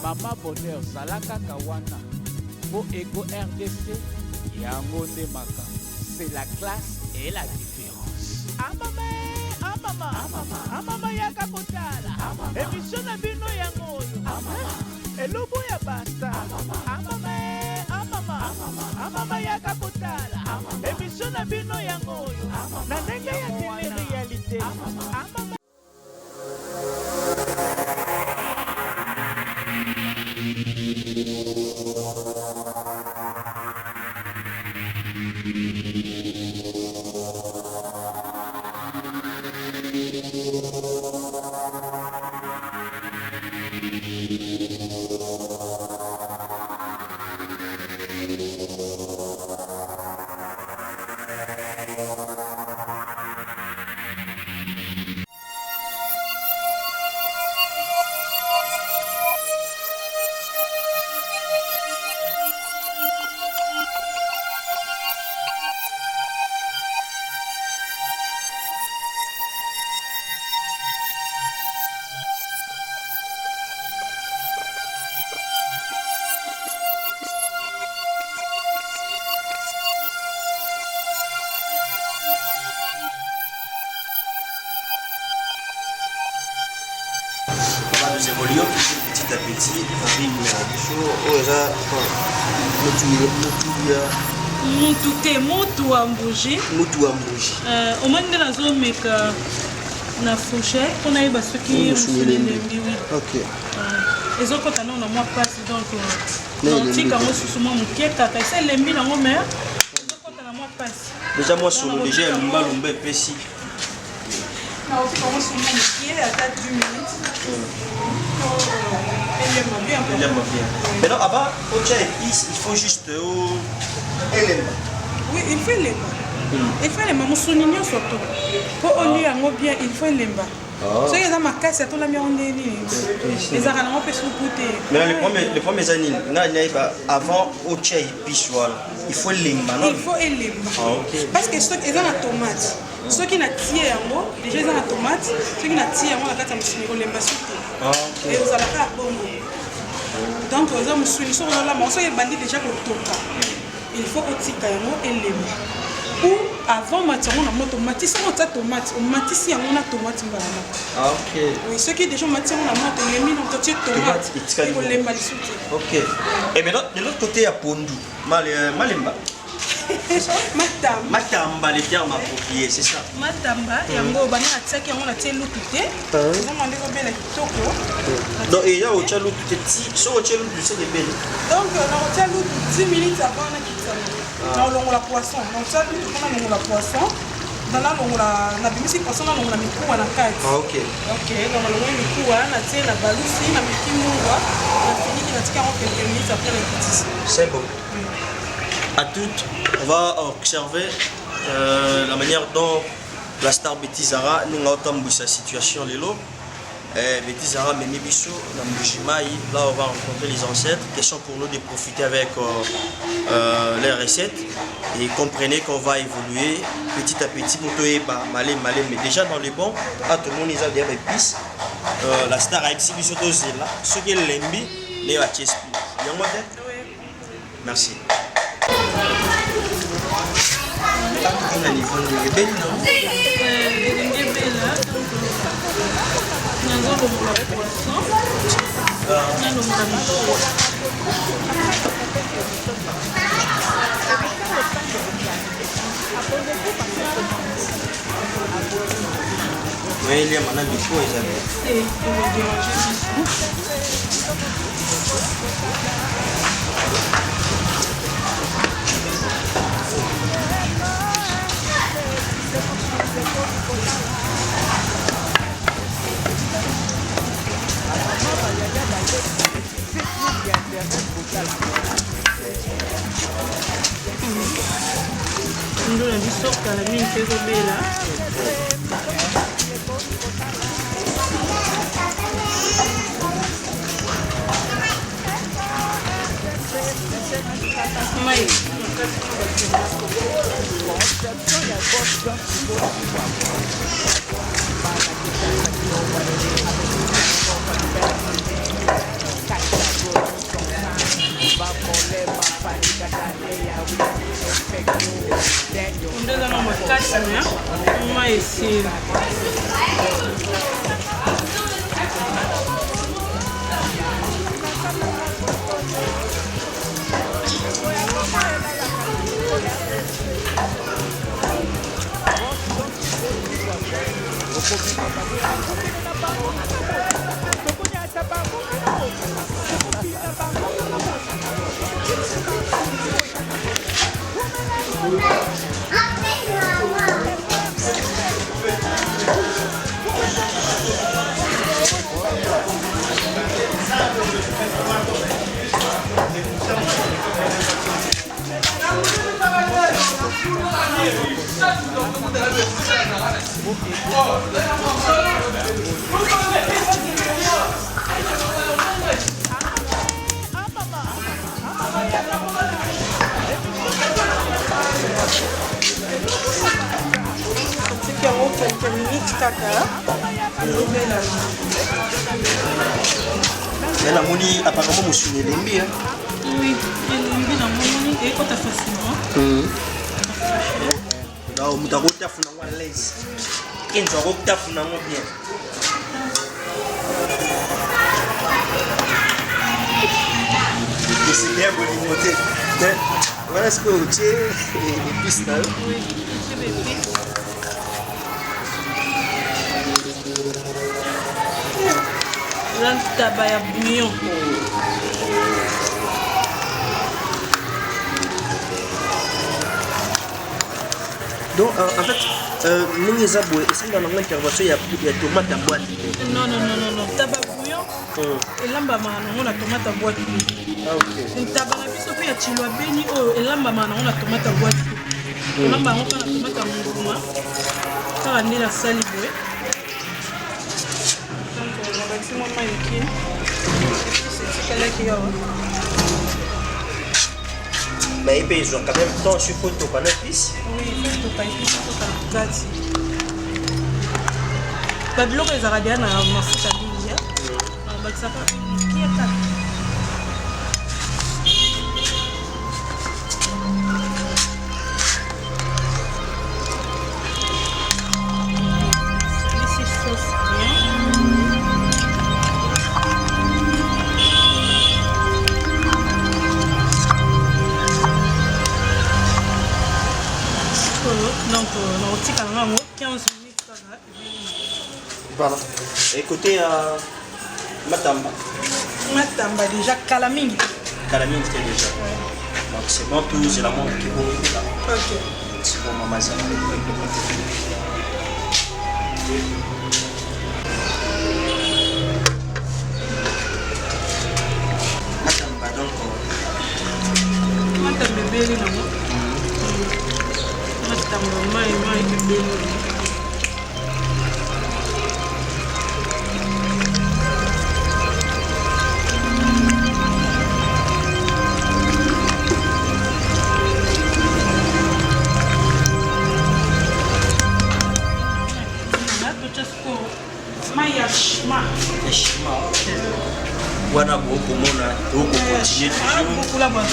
Mama Bonheur Salaka Kawana pour Ego RDC Yango Maka. C'est la classe et la différence. Amama Yaka Kotala. Émission na bino yango. Elobo ya basta. Amama Yaka Kotala. Émission na bino yango. Na ndenge ya télé-réalité. Nous évoluons petit à petit avec mutu wa mbuji omoni nde nazomeka na fourchette mpona yeba soki mosuni elembi ezokota nano na mwa pasi donc tika yango susu mwa moke kaka esa elembi nango me ezokota na mwa pasi déjà moi solo déjà ya lumbalumba epesi naotika yango suma moke ata 10 minutes maintenant avant au tcha épice il faut juste elemba oui il faut elemba il faut elemba mosuni nyonso to mpo olia yango bien il faut elemba soki eza makasi atolami yango nde nini ezalaka nango mpe supu te mais le premier eza nini ngai nayeba avant au tcha épice wana il faut elemba il faut elemba parce que soki eza na tomate soki natie yango déjà eza na tomate soki natie yango na kati ya mosuni kolemba su te ezalaka ya bongo donc oza mosuni soki ozolamba soki ebandi déjà kotoka il faut otika yango elemba ou avant mati yango na moto matisi yango otia tomate omatisi yango na tomate mbala moko oui soki déjà omati yango na moto olemi na otie tomate ekolemba lisu te et maintenant de l'autre côté ya pondu malemba Matamba. Matamba, les termes appropriés, c'est ça. Matamba, yango bana atsaki yango na tie lutu te. Vraiment ndeko bela kitoko. Donc il y a autre lutu te so autre lutu c'est belle. Donc on tient lutu 10 minutes avant na kitoko. Na longola poisson. Donc ça lutu on a longola poisson. Dans la longola na bimisi poisson na longola mikuwa na kati. Ah OK. OK, donc on longola mikuwa na tie na balusi na mikimungwa. Na fini na tika en quelques minutes après la cuisson. C'est bon. À toutes, on va observer la manière dont la star Betty Zara nous a entendu sa situation Lelo. Betty Zara Memi Bisso, là on va rencontrer les ancêtres. Question pour nous de profiter avec les recettes et comprenez qu'on va évoluer petit à petit pour malé, mais déjà dans les bons, tout le monde a des épices. La star a exhibi là, ce qui est l'embi, les hachis. Merci. Na niveau de belle non? Oui, il y a maintenant du coup, ndo na biso kala mingi mpe ezobela mai ondeza na makasi ya mai esili quelques minutes kaka ezobela la moni apparemment monsieur Lembi hein. Oui, elembi na moni ekota facilement. Donc mutako tafuna ngwa laisse. Kenzo ko tafuna ngo bien. C'est bien pour l'imoter. Voilà ce que vous avez les pistes là. Oui, c'est des pistes. Là, tabac à bouillon. Donc en fait, nous les aboués, et c'est dans l'intervention, il y a tomate à boîte. Non, tabac bouillon. Et là, on a tomate à boîte. Ah ok. Une tabac à biso puis à chilwa beni oh et là on a tomate à boîte. On a tomate à munguma. Ça a né la saliboué. Donc on va mettre mon maïki. C'est là qui a. Mais ils ont quand même tant sur photo pas d'épices. Oui, il faut pas épices pour ça. Babylon les Aradiens a massé ta ligne. Bah ça va. Qui est là? donc on 15 minutes. Voilà. Et côté Matamba. Matamba déjà Kalaming. Kalaming c'était déjà. Donc c'est bon tout, c'est la montre qui est bon. Ok. C'est bon maman ça. Matamba donc. Matamba bébé non. Matamba mai bébé. Wana beaucoup mona beaucoup continuer toujours beaucoup la bonne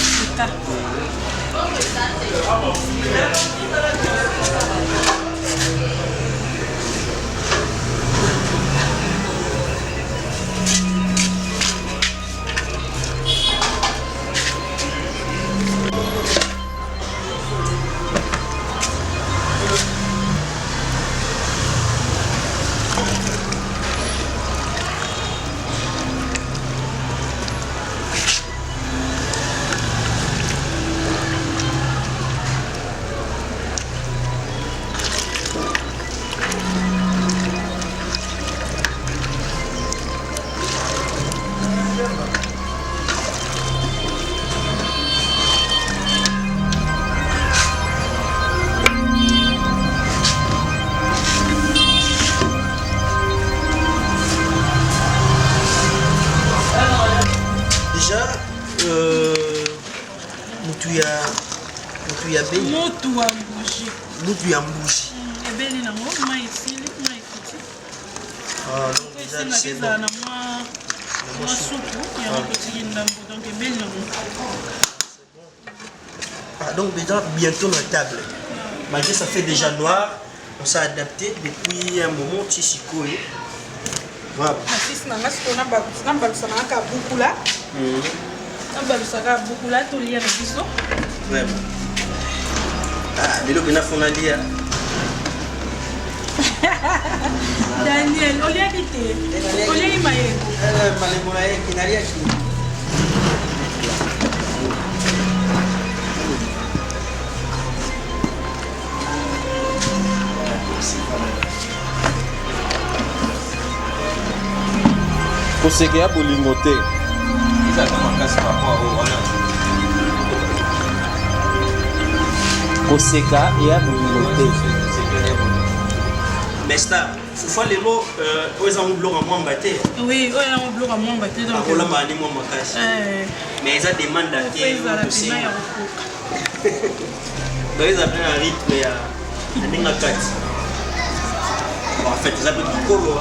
Mutu ya mbushi. Ebeli na mo mai fili mai fiti. Ah donc déjà c'est bon. Na moi soupe ya mo petit ndambo donc ebeli na mo. Ah donc déjà bientôt la table. Malgré ça fait déjà noir, on s'est adapté depuis un moment Tishikoe. Voilà. Assis na ngasko na ba sana ka bukula. Na ba sana bukula to lia na biso. Vraiment. Ah, mais le bénéfice dia. Daniel, olia kite. Olia imaye. Malemona yake kinalia chini. Koseke ya bolingo te. Eza kama kasi papa wana. Koseka ya bolingo te. Mais ça, faut les mots aux emblocs à moi batté. Oui, aux emblocs à moi batté donc. Voilà ma ni moi casse. Mais ça demande à terre aussi. Donc ils appellent un rythme à ninga kat. En fait, ils appellent du colo.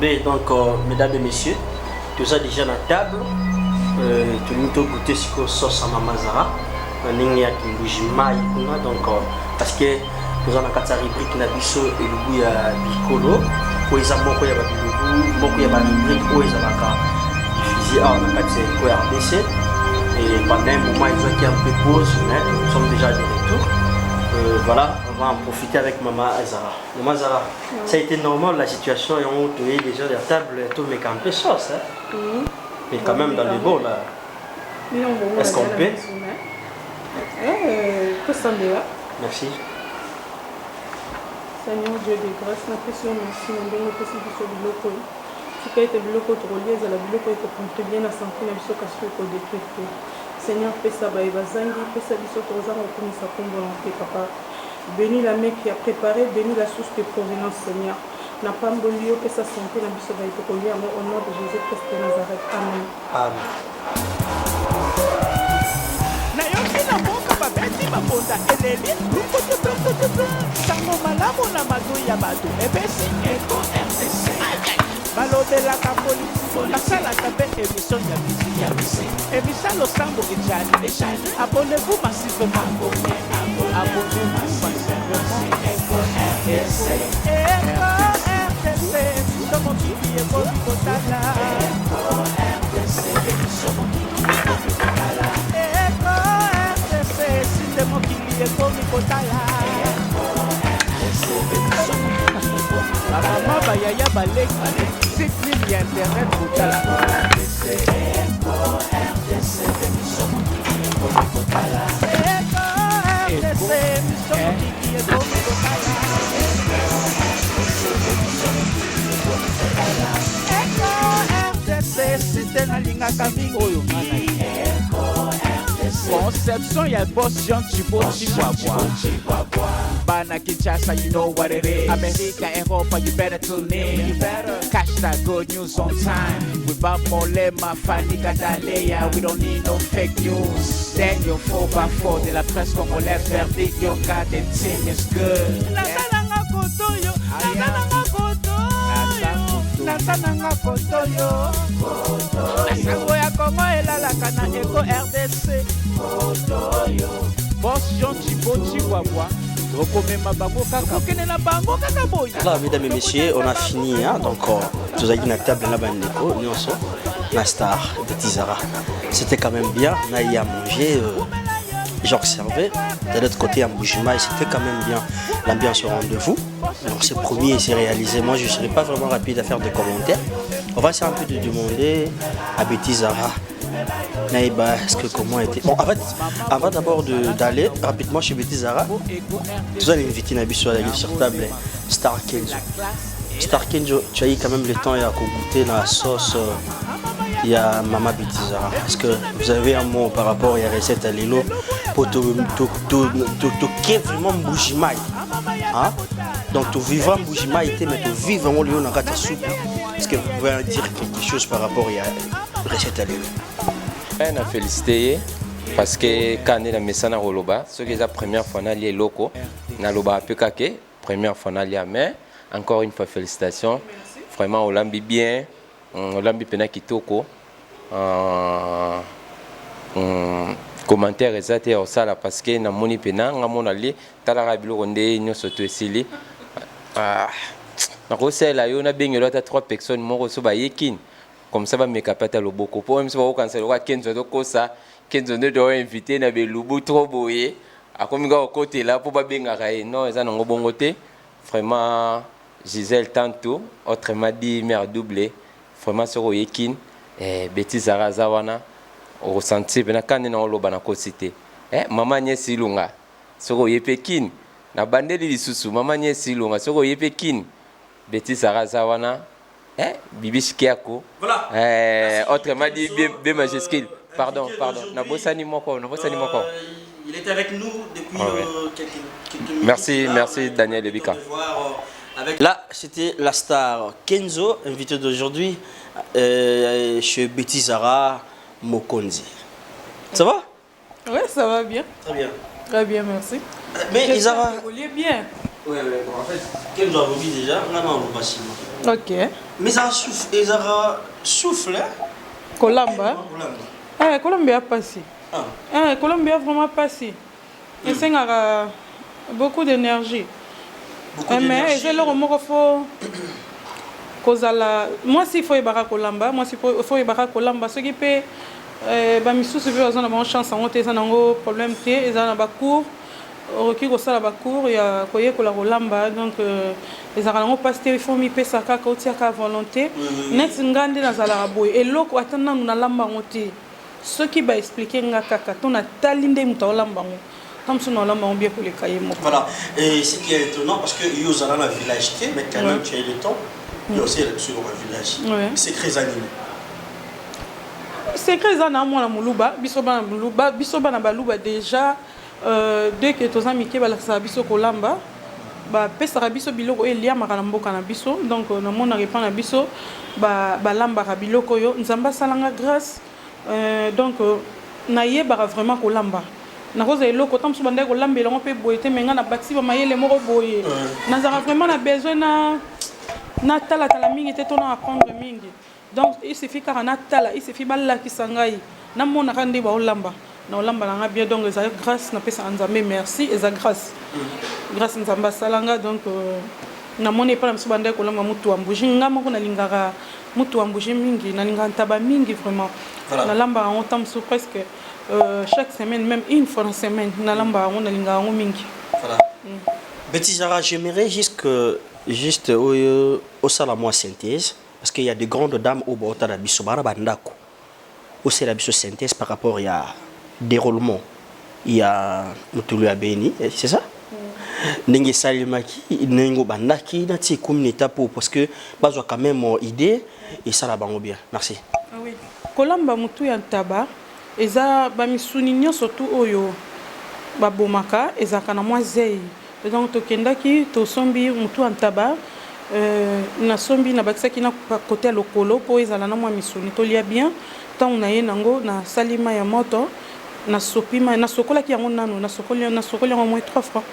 Bien, donc, mesdames et messieurs, tout ça déjà à la table. Tout le monde a goûté ce sauce à Maman Zara. On a un donc, parce que nous avons une rubrique qui est le goût à Bicolo. Où ils ont beaucoup de rubrique où ils ont diffusé à RDC. Et pendant un moment, ils ont été un peu pause, mais nous sommes déjà de retour. Voilà, on va en profiter avec Maman Zara. Maman Zara, ça a été normal la situation et on a déjà la table, tout mais un peu sauce. Mais quand même dans le bol là. Est-ce qu'on peut? Merci. Seigneur Dieu de grâce, nous te merci, nous te possible sur le loco. Si tu as été bloqué, tu relies à la bloqué, tu peux bien la santé, mais tu as su qu'on décrète. Seigneur, fais ça, Bazangi, fais ça, bisous, aux armes, comme ça, comme volonté, papa. Bénis la main qui a préparé, bénis la source de provenance, Seignor. N'a pas mbolio, fais sa santé, n'a bisous, au nom de Jésus-Christ de Nazareth. Amen. Amen. babeti babonda eleli rukutututututu sango malamu na mazwi ya bato epesi eko RDC balobelaka politiko basalaka mpe émission ya misi émission losambo ejali abonnez-vous massivement abonnez-vous massivement eko RDC somo kibi ekoli kotala eko RDC somo kibi ekoli kotala de mokili ekomi kotala bamama bayaya baleki site ya internet kotala site nalingaka mingi oyo conception ya boss Jean Chibo Chihuahua Bana Kinshasa, you know what it is. America, Europa, you better tune in. Catch that good news on time. We Bob Molema, Fanny Gadalea. We don't need no fake news. Daniel 4x4 de la presse congolaise. Verdict, your goddamn team is good. Nasananga Kotoyo, Nasananga Kotoyo, Nasananga Kotoyo, Nasango ya Kongo elalaka na Eko RDC. Boss Jean Chibo Chihuahua. Voilà, mesdames et messieurs, on a fini. Hein, donc, nous avons une table là-bas, la star de Tizara. C'était quand même bien. On a eu à manger. J'observais. De l'autre côté, à Mbujimaï, c'était quand même bien. L'ambiance au rendez-vous. Donc, c'est promis et c'est réalisé. Moi, je ne serai pas vraiment rapide à faire des commentaires. On va essayer un peu de demander à Betizara. Naïba, est-ce que comment était. Bon, en fait, avant d'abord d'aller rapidement chez Betizara, tu as invité Nabiso à la sur table Star Kenzo. Star Kenzo, tu as eu quand même le temps à goûter la sauce. Il y a Maman Betizara. Est-ce que vous avez un mot par rapport à la recette à l'élo pour te vraiment Mbujimaï? Donc, tu vivras Mbujimaï, mais tu vis vraiment le dans la soupe. Est-ce que vous pouvez dire quelque chose par rapport à la recette à l'élo? On a félicité parce que quand on est dans Messana Roloba, ce qui est la première fois dans les locaux, dans le Loba Pekake, première fois dans les mais encore une fois félicitations. Vraiment, on l'a bien, on l'a bien Kitoko. Commentaire exact au sala parce que na moni pena ngamon ali tala bilo ronde nyo soto esili. Na kosela yo na bengelo ta 3 personnes moko so ba yekin. Comme ça va me capter le beaucoup pour même si on cancelle le Kenzo de Kosa Kenzo ne doit inviter na belubu trop boyé à comme gars au côté là pour pas bien railler non ils en ont bon côté vraiment Gisèle tantôt autrement dit mère doublé vraiment sur Yekin et Betizara zawana au ressenti ben quand on lo bana ko cité maman nyesi lunga sur Yepekin na bandeli lisusu maman nyesi lunga sur Yepekin Betizara zawana Bibi Shikiako. Voilà. Autrement dit, bien majesté. Pardon. Na bossani moko. Il est avec nous depuis quelques minutes. Merci Daniel Ebika. Là, c'était la star Kenzo, invité d'aujourd'hui chez Betty Zara Mokonzi. Ça va? Oui, ça va bien. Très bien. Très bien, merci. Mais Zara... Vous vouliez bien. Oui, en fait, Kenzo a oublié déjà, on a un facilement. Ok. Mais Zara souffle, hein? Colamba. Colamba a passé. Colamba a vraiment passé. Et c'est beaucoup d'énergie. Mais j'ai le remords faut moi si faut y Colamba, moi si faut y Colamba, ce qui peut bamisou se veut avoir chance en monter un problème té, ils ont un cours, qui ko sala ba cours ya koye ko la Colamba donc les arrangements passent il faut mi pesa ka ko tia ka volonté next ngande na zala boy et loko atana na lamba ngote ce qui va expliquer ngaka ton a talinde muta lamba ngo comme si on l'a bien pour les cahiers. Voilà, et ce qui est étonnant parce que Yozala a un village, mais quand même tu as le temps, il y a aussi sur un village. C'est très animé. C'est très animé, moi, la Moulouba, Bisoba na Balouba déjà, dès que tu as mis que Biso Kolamba, Pesara Biso Biloko et Lia Maralambo Kanabiso, donc on a mon répand à Biso, Lamba Rabiloko, Nzamba Salanga grâce, donc Naye Bara vraiment Kolamba. Na rose eloko tam subanda ko lambela on peut boyete menga na bati ba mayele moko boye na zara vraiment na besoin na tala mingi te tona apprendre mingi donc il suffit car na tala il suffit balla ki sangai na mona kande ba olamba na olamba na bien donc ça grâce na pesa nzambe merci et ça grâce nzamba salanga donc na mona pas na subanda ko lamba mutu ambuji ngama ko na lingara mutu ambuji mingi na lingara taba mingi vraiment na lamba on tam sous presque chaque semaine, même une fois dans la semaine, on a mingi. Voilà. Betty Zara, j'aimerais juste au salamois synthèse, parce qu'il y a de grandes dames au bord de la bisobara bandako. Au c'est la biso synthèse par rapport à déroulement. Il y a Mutulu Abeni, c'est ça? Nengi Salimaki, Nengo Bandaki, Nati Koumnita pour parce que bazo quand même idée et ça la bango bien. Merci. Ah oui. Kolamba Mutu Yantaba. Eza bamisuni nyonso surtout oyo babomaka ezaka na mwa zei donc tokendaki tosombi mutu antaba na sombi na bakisaki na côté lokolo po ezala na mwa misuni tolia bien tant na ye nango na salima ya moto na sopima na sokolaki yango nano na sokoli yango moins 3 francs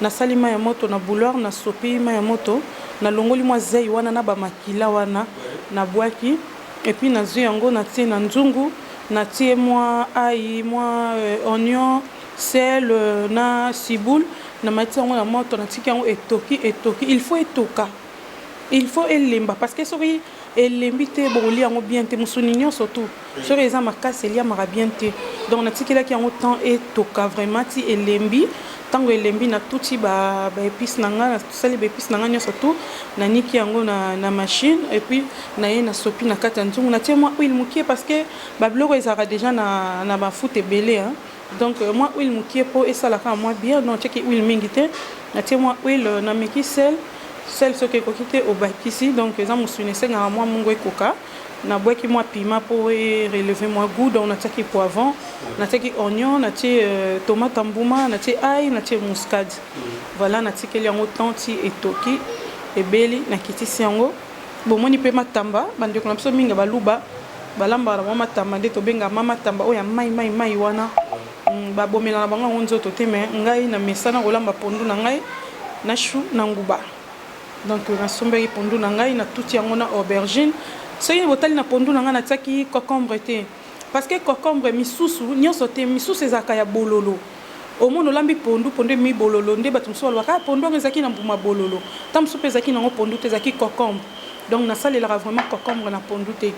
na salima ya moto na bouloir na sopima ya moto na longoli mwa zei wana na ba makila wana na bwaki et puis na zui yango na tie na nzungu na tie moi ail moi oignon sel na ciboule na mati yango na moto na tiki yango etoki il faut etoka il faut elemba parce que soki elembi te boli yango bien te musuni nyonso surtout soki eza makasi elia mara bien te donc na tikelaki yango temps etoka vraiment ti elembi tango elembi na tuti ba épices nanga na sali ba épices nanga nyonso surtout na niki yango na machine et puis na ye na sopi na kata nzungu na tie moi huile mukie parce que ba biloko ezaka déjà na ba foot ebele hein donc moi huile mukie po esalaka moi bien donc teki huile mingi te na tie moi huile na meki sel ce que kokite au bakisi donc eza musuni senga moi mungo ekoka na boki moi piment pour relever moi goût donc na tiaki poivron na tiaki oignon na ti tomate mbuma na ti ail na ti muscade voilà na tikeli yango tanti etoki ebeli na kitisi yango bomoni pe matamba bandeko na biso mingi baluba balamba na matamba nde to benga mama tamba oya mai wana babomela na bango nzoto te mais ngai na mesana kolamba pondu na ngai na chou na nguba donc na sombeli pondu na ngai na tuti yango na aubergine soki botali na pondu na ngai na tiaki concombre te parce que concombre misusu nyonso te misusu ezalaka ya bololo omono olambi pondu mi bololo nde bato mosusu balobaka pondu yango ezalaki na mbuma bololo ntango mosusu mpe ezalaki nango pondu te ezalaki concombre donc nasalelaka vraiment concombre na pondu te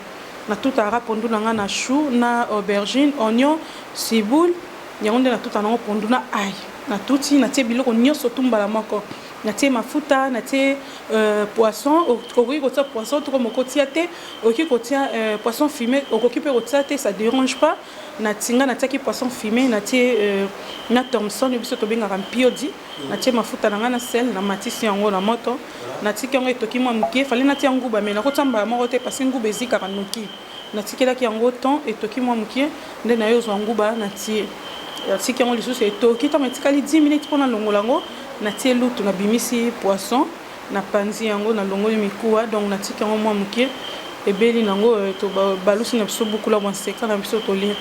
na tutaka pondu na ngai na chou na aubergine oignon ciboule yango nde na tuta nango pondu na ail na tuti na tie biloko nyonso tumbala moko na tie mafuta na tie poisson okoki kotia poisson to comme okotia te okoki kotia poisson fumé okoki pe kotia te ça dérange pas na tinga na tiaki poisson fumé na tie na Thomson biso to bengaka mpiodi na tie mafuta na ngana sel na matisi yango na moto na tiki yango etoki mwa mukie fali na tie nguba mais na kotamba moko te parce que nguba ezikaka noki na tikelaki yango temps etoki mwa mukie nde na yo zwa nguba na tie si qui ont les sous c'est toki tant metikali 10 minutes pour na longolango na tie lutu na bimisi poisson na panzi yango na longo mikuwa donc na tika ngo mwa mukie ebeli nango to balusi na biso beaucoup la bon secret na biso to lire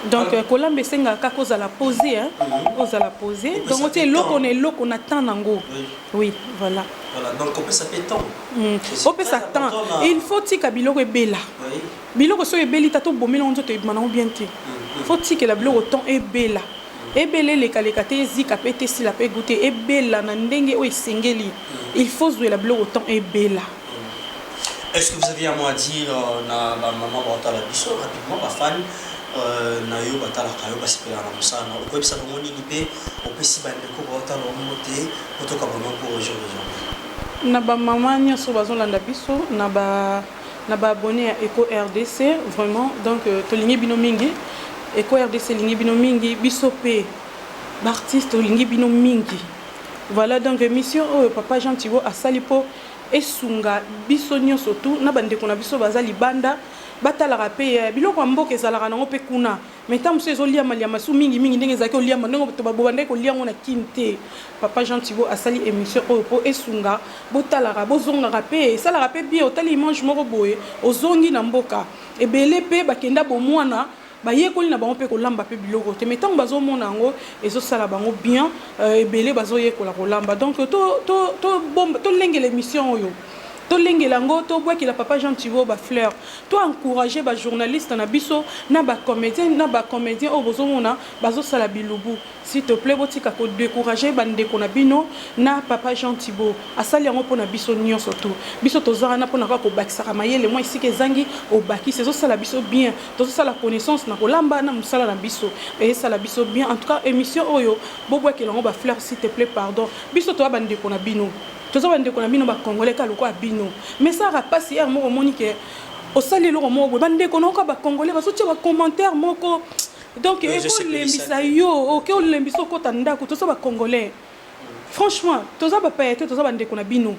donc kolambe senga ka koza la poser hein koza la poser donc on tie loko on attend nango oui voilà donc on peut s'appeler temps on peut s'attendre il faut tika biloko ebela biloko so ebeli tato bomela on te manango bien te faut tika la biloko temps ebela ebele lekaleka te zika pe te sila pe goûter ebela na ndenge o esengeli il faut jouer la biloko temps ebela. Est-ce que vous avez un mot à dire na maman Bata la biso rapidement ma fan na yo Bata la kayo basipela na musana o ko bisa mo ni pe o pesi ba ndeko Bata lo mote otoka vraiment pour aujourd'hui. Na ba maman nyoso bazolanda biso na ba abonné à Eco RDC vraiment donc to lingi bino mingi Eco RDC lingi bino mingi biso pe l'artiste lingi bino mingi. Voilà donc mission papa Jean Thibault a salipo esunga biso nyonso tout na bandeko na biso bazali banda batala pe biloko mboka ezalaka nango pe kuna metam so ezolia maliama su mingi ndenge ezaki olia ndenge to babanda ko lia ngona kinte papa Jean Thibault asali émission po esunga botala bozonga pe sala pe bien otali image moko boye ozongi na mboka ebele pe bakenda bomwana bayekoli na bango pe kolamba pe biloko te metam bazomona ngo ezosala bango bien ebele bazoyekola kolamba donc to lengela émission oyo to lengela ngo to bwa ki la papa Jean Thibault ba fleur to encourager ba journaliste na biso na ba comédien o bozomona bazosala bilubu s'il te plaît botika ko décourager bandeko na bino na papa Jean Thibault asali yango pona biso nyonso to biso tozara na pona ko bakisaka mayele moi ici ke zangi o baki c'est ça la biso bien to ça la connaissance na kolamba na musala na biso et ça la biso bien en tout cas émission oyo bobwa ki lango ba fleur s'il te plaît pardon biso to bandeko na bino tozo bandeko na bino ba congolais ka loko abino mais ça va passer hier moko monique au sali loko moko bandeko na ko ba congolais ba sotia ba commentaire moko donc il faut lembisa yo OK on lembiso ko tanda ko tozo ba congolais franchement tozo ba payeté tozo bandeko na bino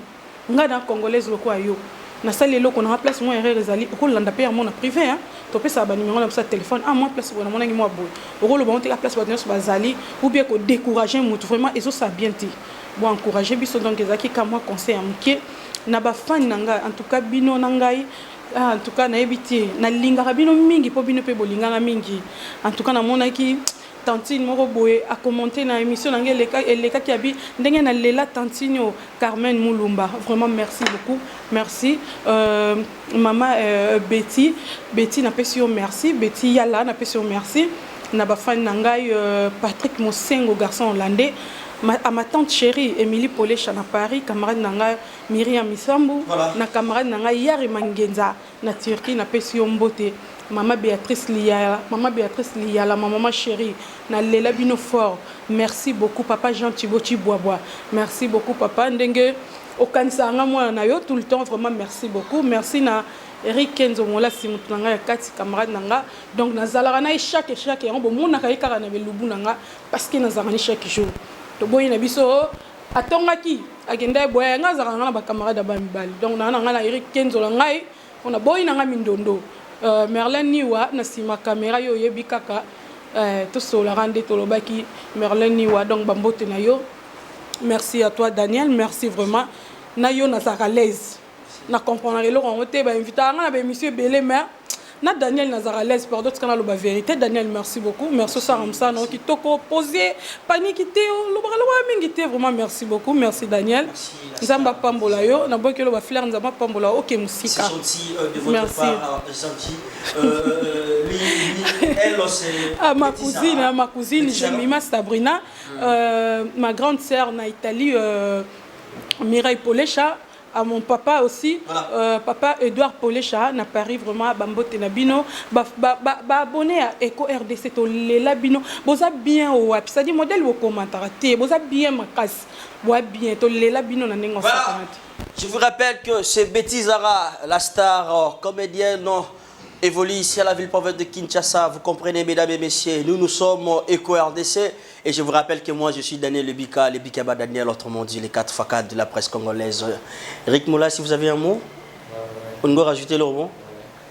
nga na congolaise loko ayo na sali loko na place moi erreur ezali ko landa pe mon privé hein to pesa ba numéro na sa téléphone moi place bona mona ngi moi boy ko lo ba on te place ba nyonso bazali ou bien ko décourager mutu vraiment ezo ça bien te bon encourager biso donc ezaki ka moi conseil amke na ba fan nanga en tout cas bino nangai en tout cas na ebiti na linga bino mingi po bino pe bolinganga mingi en tout cas na monaki tantine moko boye a commenter na émission nanga eleka ki abi ndenge na lela tantine Carmen Mulumba vraiment merci beaucoup merci maman Betty na pesio merci Betty Yala na pesio merci na ba fan nangai Patrick Mosengo garçon hollandais à ma tante chérie Émilie Polecha na Paris camarade nanga Myriam Misambu voilà. Na camarade nanga Yari Mangenza na Turquie na pesio mbote maman Béatrice Liala la maman chérie na lela bino fort merci beaucoup papa Jean Thibault Bois merci beaucoup papa ndenge okanisa nga mwana na yo tout le temps vraiment merci beaucoup merci na Eric Kenzo mola simutu nanga ya kati camarade nanga donc nazalaka na chaque yango bomona kayikaka na belubu nanga parce que nazalaka chaque jour to boyi na biso atongaki agenda boya nga zaka nga na ba camarade ba mibali donc na nga Eric Kenzo ngai on a boyi nanga mindondo Merlin Niwa na sima caméra yo yebi kaka to sola rande to lobaki Merlin Niwa donc bambote na yo merci à toi Daniel merci vraiment na yo na saka l'aise na comprendre le on te ba inviter nga na ba monsieur Belé mais na Daniel Nazaralès pardon ce canal la vérité Daniel merci beaucoup merci ça Ramsa non qui toko posé panique té lo mingi té vraiment merci beaucoup merci Daniel nzamba pambola yo na boke lo ba fleur nzamba pambola OK musika c'est gentil de votre part gentil elle c'est ma cousine Jemima Sabrina ma grande sœur na Italie Mireille Polecha à mon papa aussi voilà. Papa Edouard Polecha na Paris vraiment bambote na bino abonné à Eco RDC to lela bino boza bien au web ça dit modèle au commentaire té boza bien makas boa bien to lela bino na nengo voilà. Je vous rappelle que c'est Betty Zara la star comédienne évolue ici à la ville pauvre de Kinshasa. Vous comprenez, mesdames et messieurs, nous sommes Eco RDC. Et je vous rappelle que moi, je suis Daniel Lebika Daniel, autrement dit, les 4x4 de la presse congolaise. Eric Moula, si vous avez un mot, on doit rajouter le mot.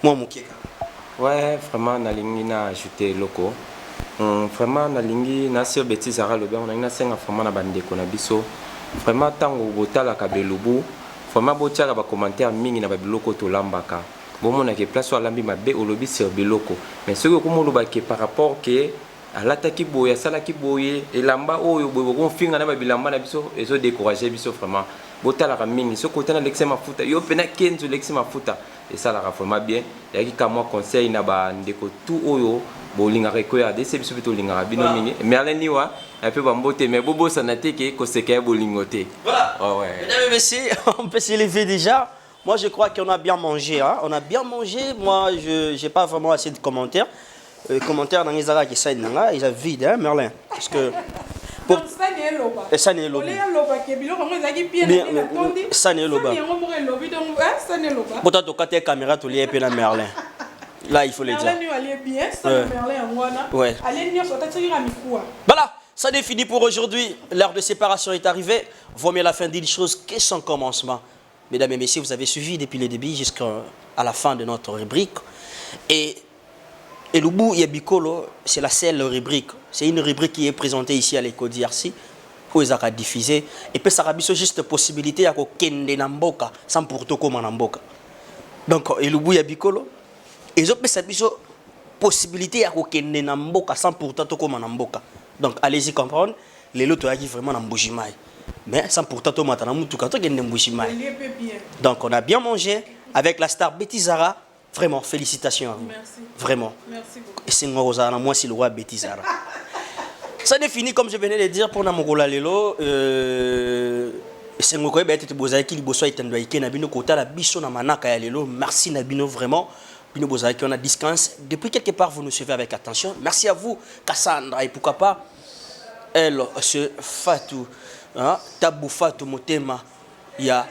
Moi, mon Kieka. Ouais, vraiment, on a ajouté loco. Vraiment nalingi na sir Betty Zara le on a une scène vraiment na bandeko na biso. Vraiment tango botala ka belubu. Vraiment botiaka ba commentaire mingi na ba biloko to lambaka. Bon mon que place alambi mabe olobi sur biloko. Mais ce que comme lo ba ke par rapport que alataki boya salaki boye elamba oyo boye ko finga na ba bilamba na biso ezo décourager biso vraiment. Botala ka mingi ce côté na l'excès mafuta yo pena kenzo l'excès mafuta et ça la vraiment bien. Yaki ka moi conseil na ba ndeko tout oyo bolinga rekoya de biso bito linga bino mingi. Mais aleniwa un peu bambote mais bobo sanate ke ko seka bolingote. Voilà. Oh ouais. Mesdames et messieurs, on peut se lever déjà. Moi, je crois qu'on a bien mangé. Hein? On a bien mangé. Moi, je n'ai pas vraiment assez de commentaires. Commentaires dans les Zara qui sont là, ils sont vides, hein, Merlin. Parce que. Pour... Ça n'est pas. Ça n'est pas. Pourtant, quand tu as caméra, tu es bien Merlin. Là, il faut le dire. Ouais. Voilà. Ça n'est fini pour aujourd'hui. L'heure de séparation est arrivée. Vaut mieux la fin d'une chose que son commencement. Mesdames et messieurs, vous avez suivi depuis le début jusqu'à la fin de notre rubrique. Et Lubu Yabikolo, c'est la seule rubrique. C'est une rubrique qui est présentée ici à l'école d'IRC, où ils ont diffusé. Et puis ça a juste possibilité à Kende Namboka, sans pourtant comme Namboka. Donc, Lubu Yabikolo, ils ont possibilité à Kende Namboka, sans pourtant comme Namboka. Donc, allez-y comprendre, les lots qui vraiment Nambojimaï. Mais sans pourtant tout donc on a bien mangé avec la star Betty Zara. Vraiment félicitations à vous. Merci. Vraiment. Merci beaucoup. Et c'est moi c'est le roi Betty Zara. Ça n'est fini comme je venais de dire pour Namogola Lelo. C'est un peu de bozaki liboso itendwaike na bino kota la biso na manaka ya lelo. Merci Nabino vraiment. Bino bozaki on a discance. Depuis quelque part vous nous suivez avec attention. Merci à vous Cassandra et pourquoi pas elle ce Fatou. Hein? Tabou Fatou Motema, il y a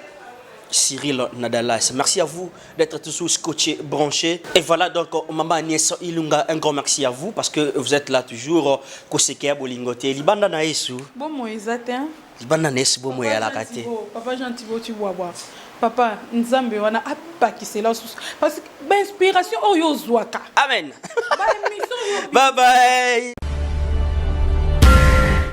Cyril Nadalas. Merci à vous d'être tous scotchés, branchés. Et voilà donc, Maman Agnès Ilunga, un grand merci à vous parce que vous êtes là toujours. Kosekea Bolingote, Libanda Naesu. Bon, moi, Isatin. Libanda Naesu, bon, moi, à la kate. Papa gentil, tu vois. Papa, Nzambe, on a pas qui c'est là. Parce que, inspiration, oh, yo, Zouaka. Amen. Bye bye.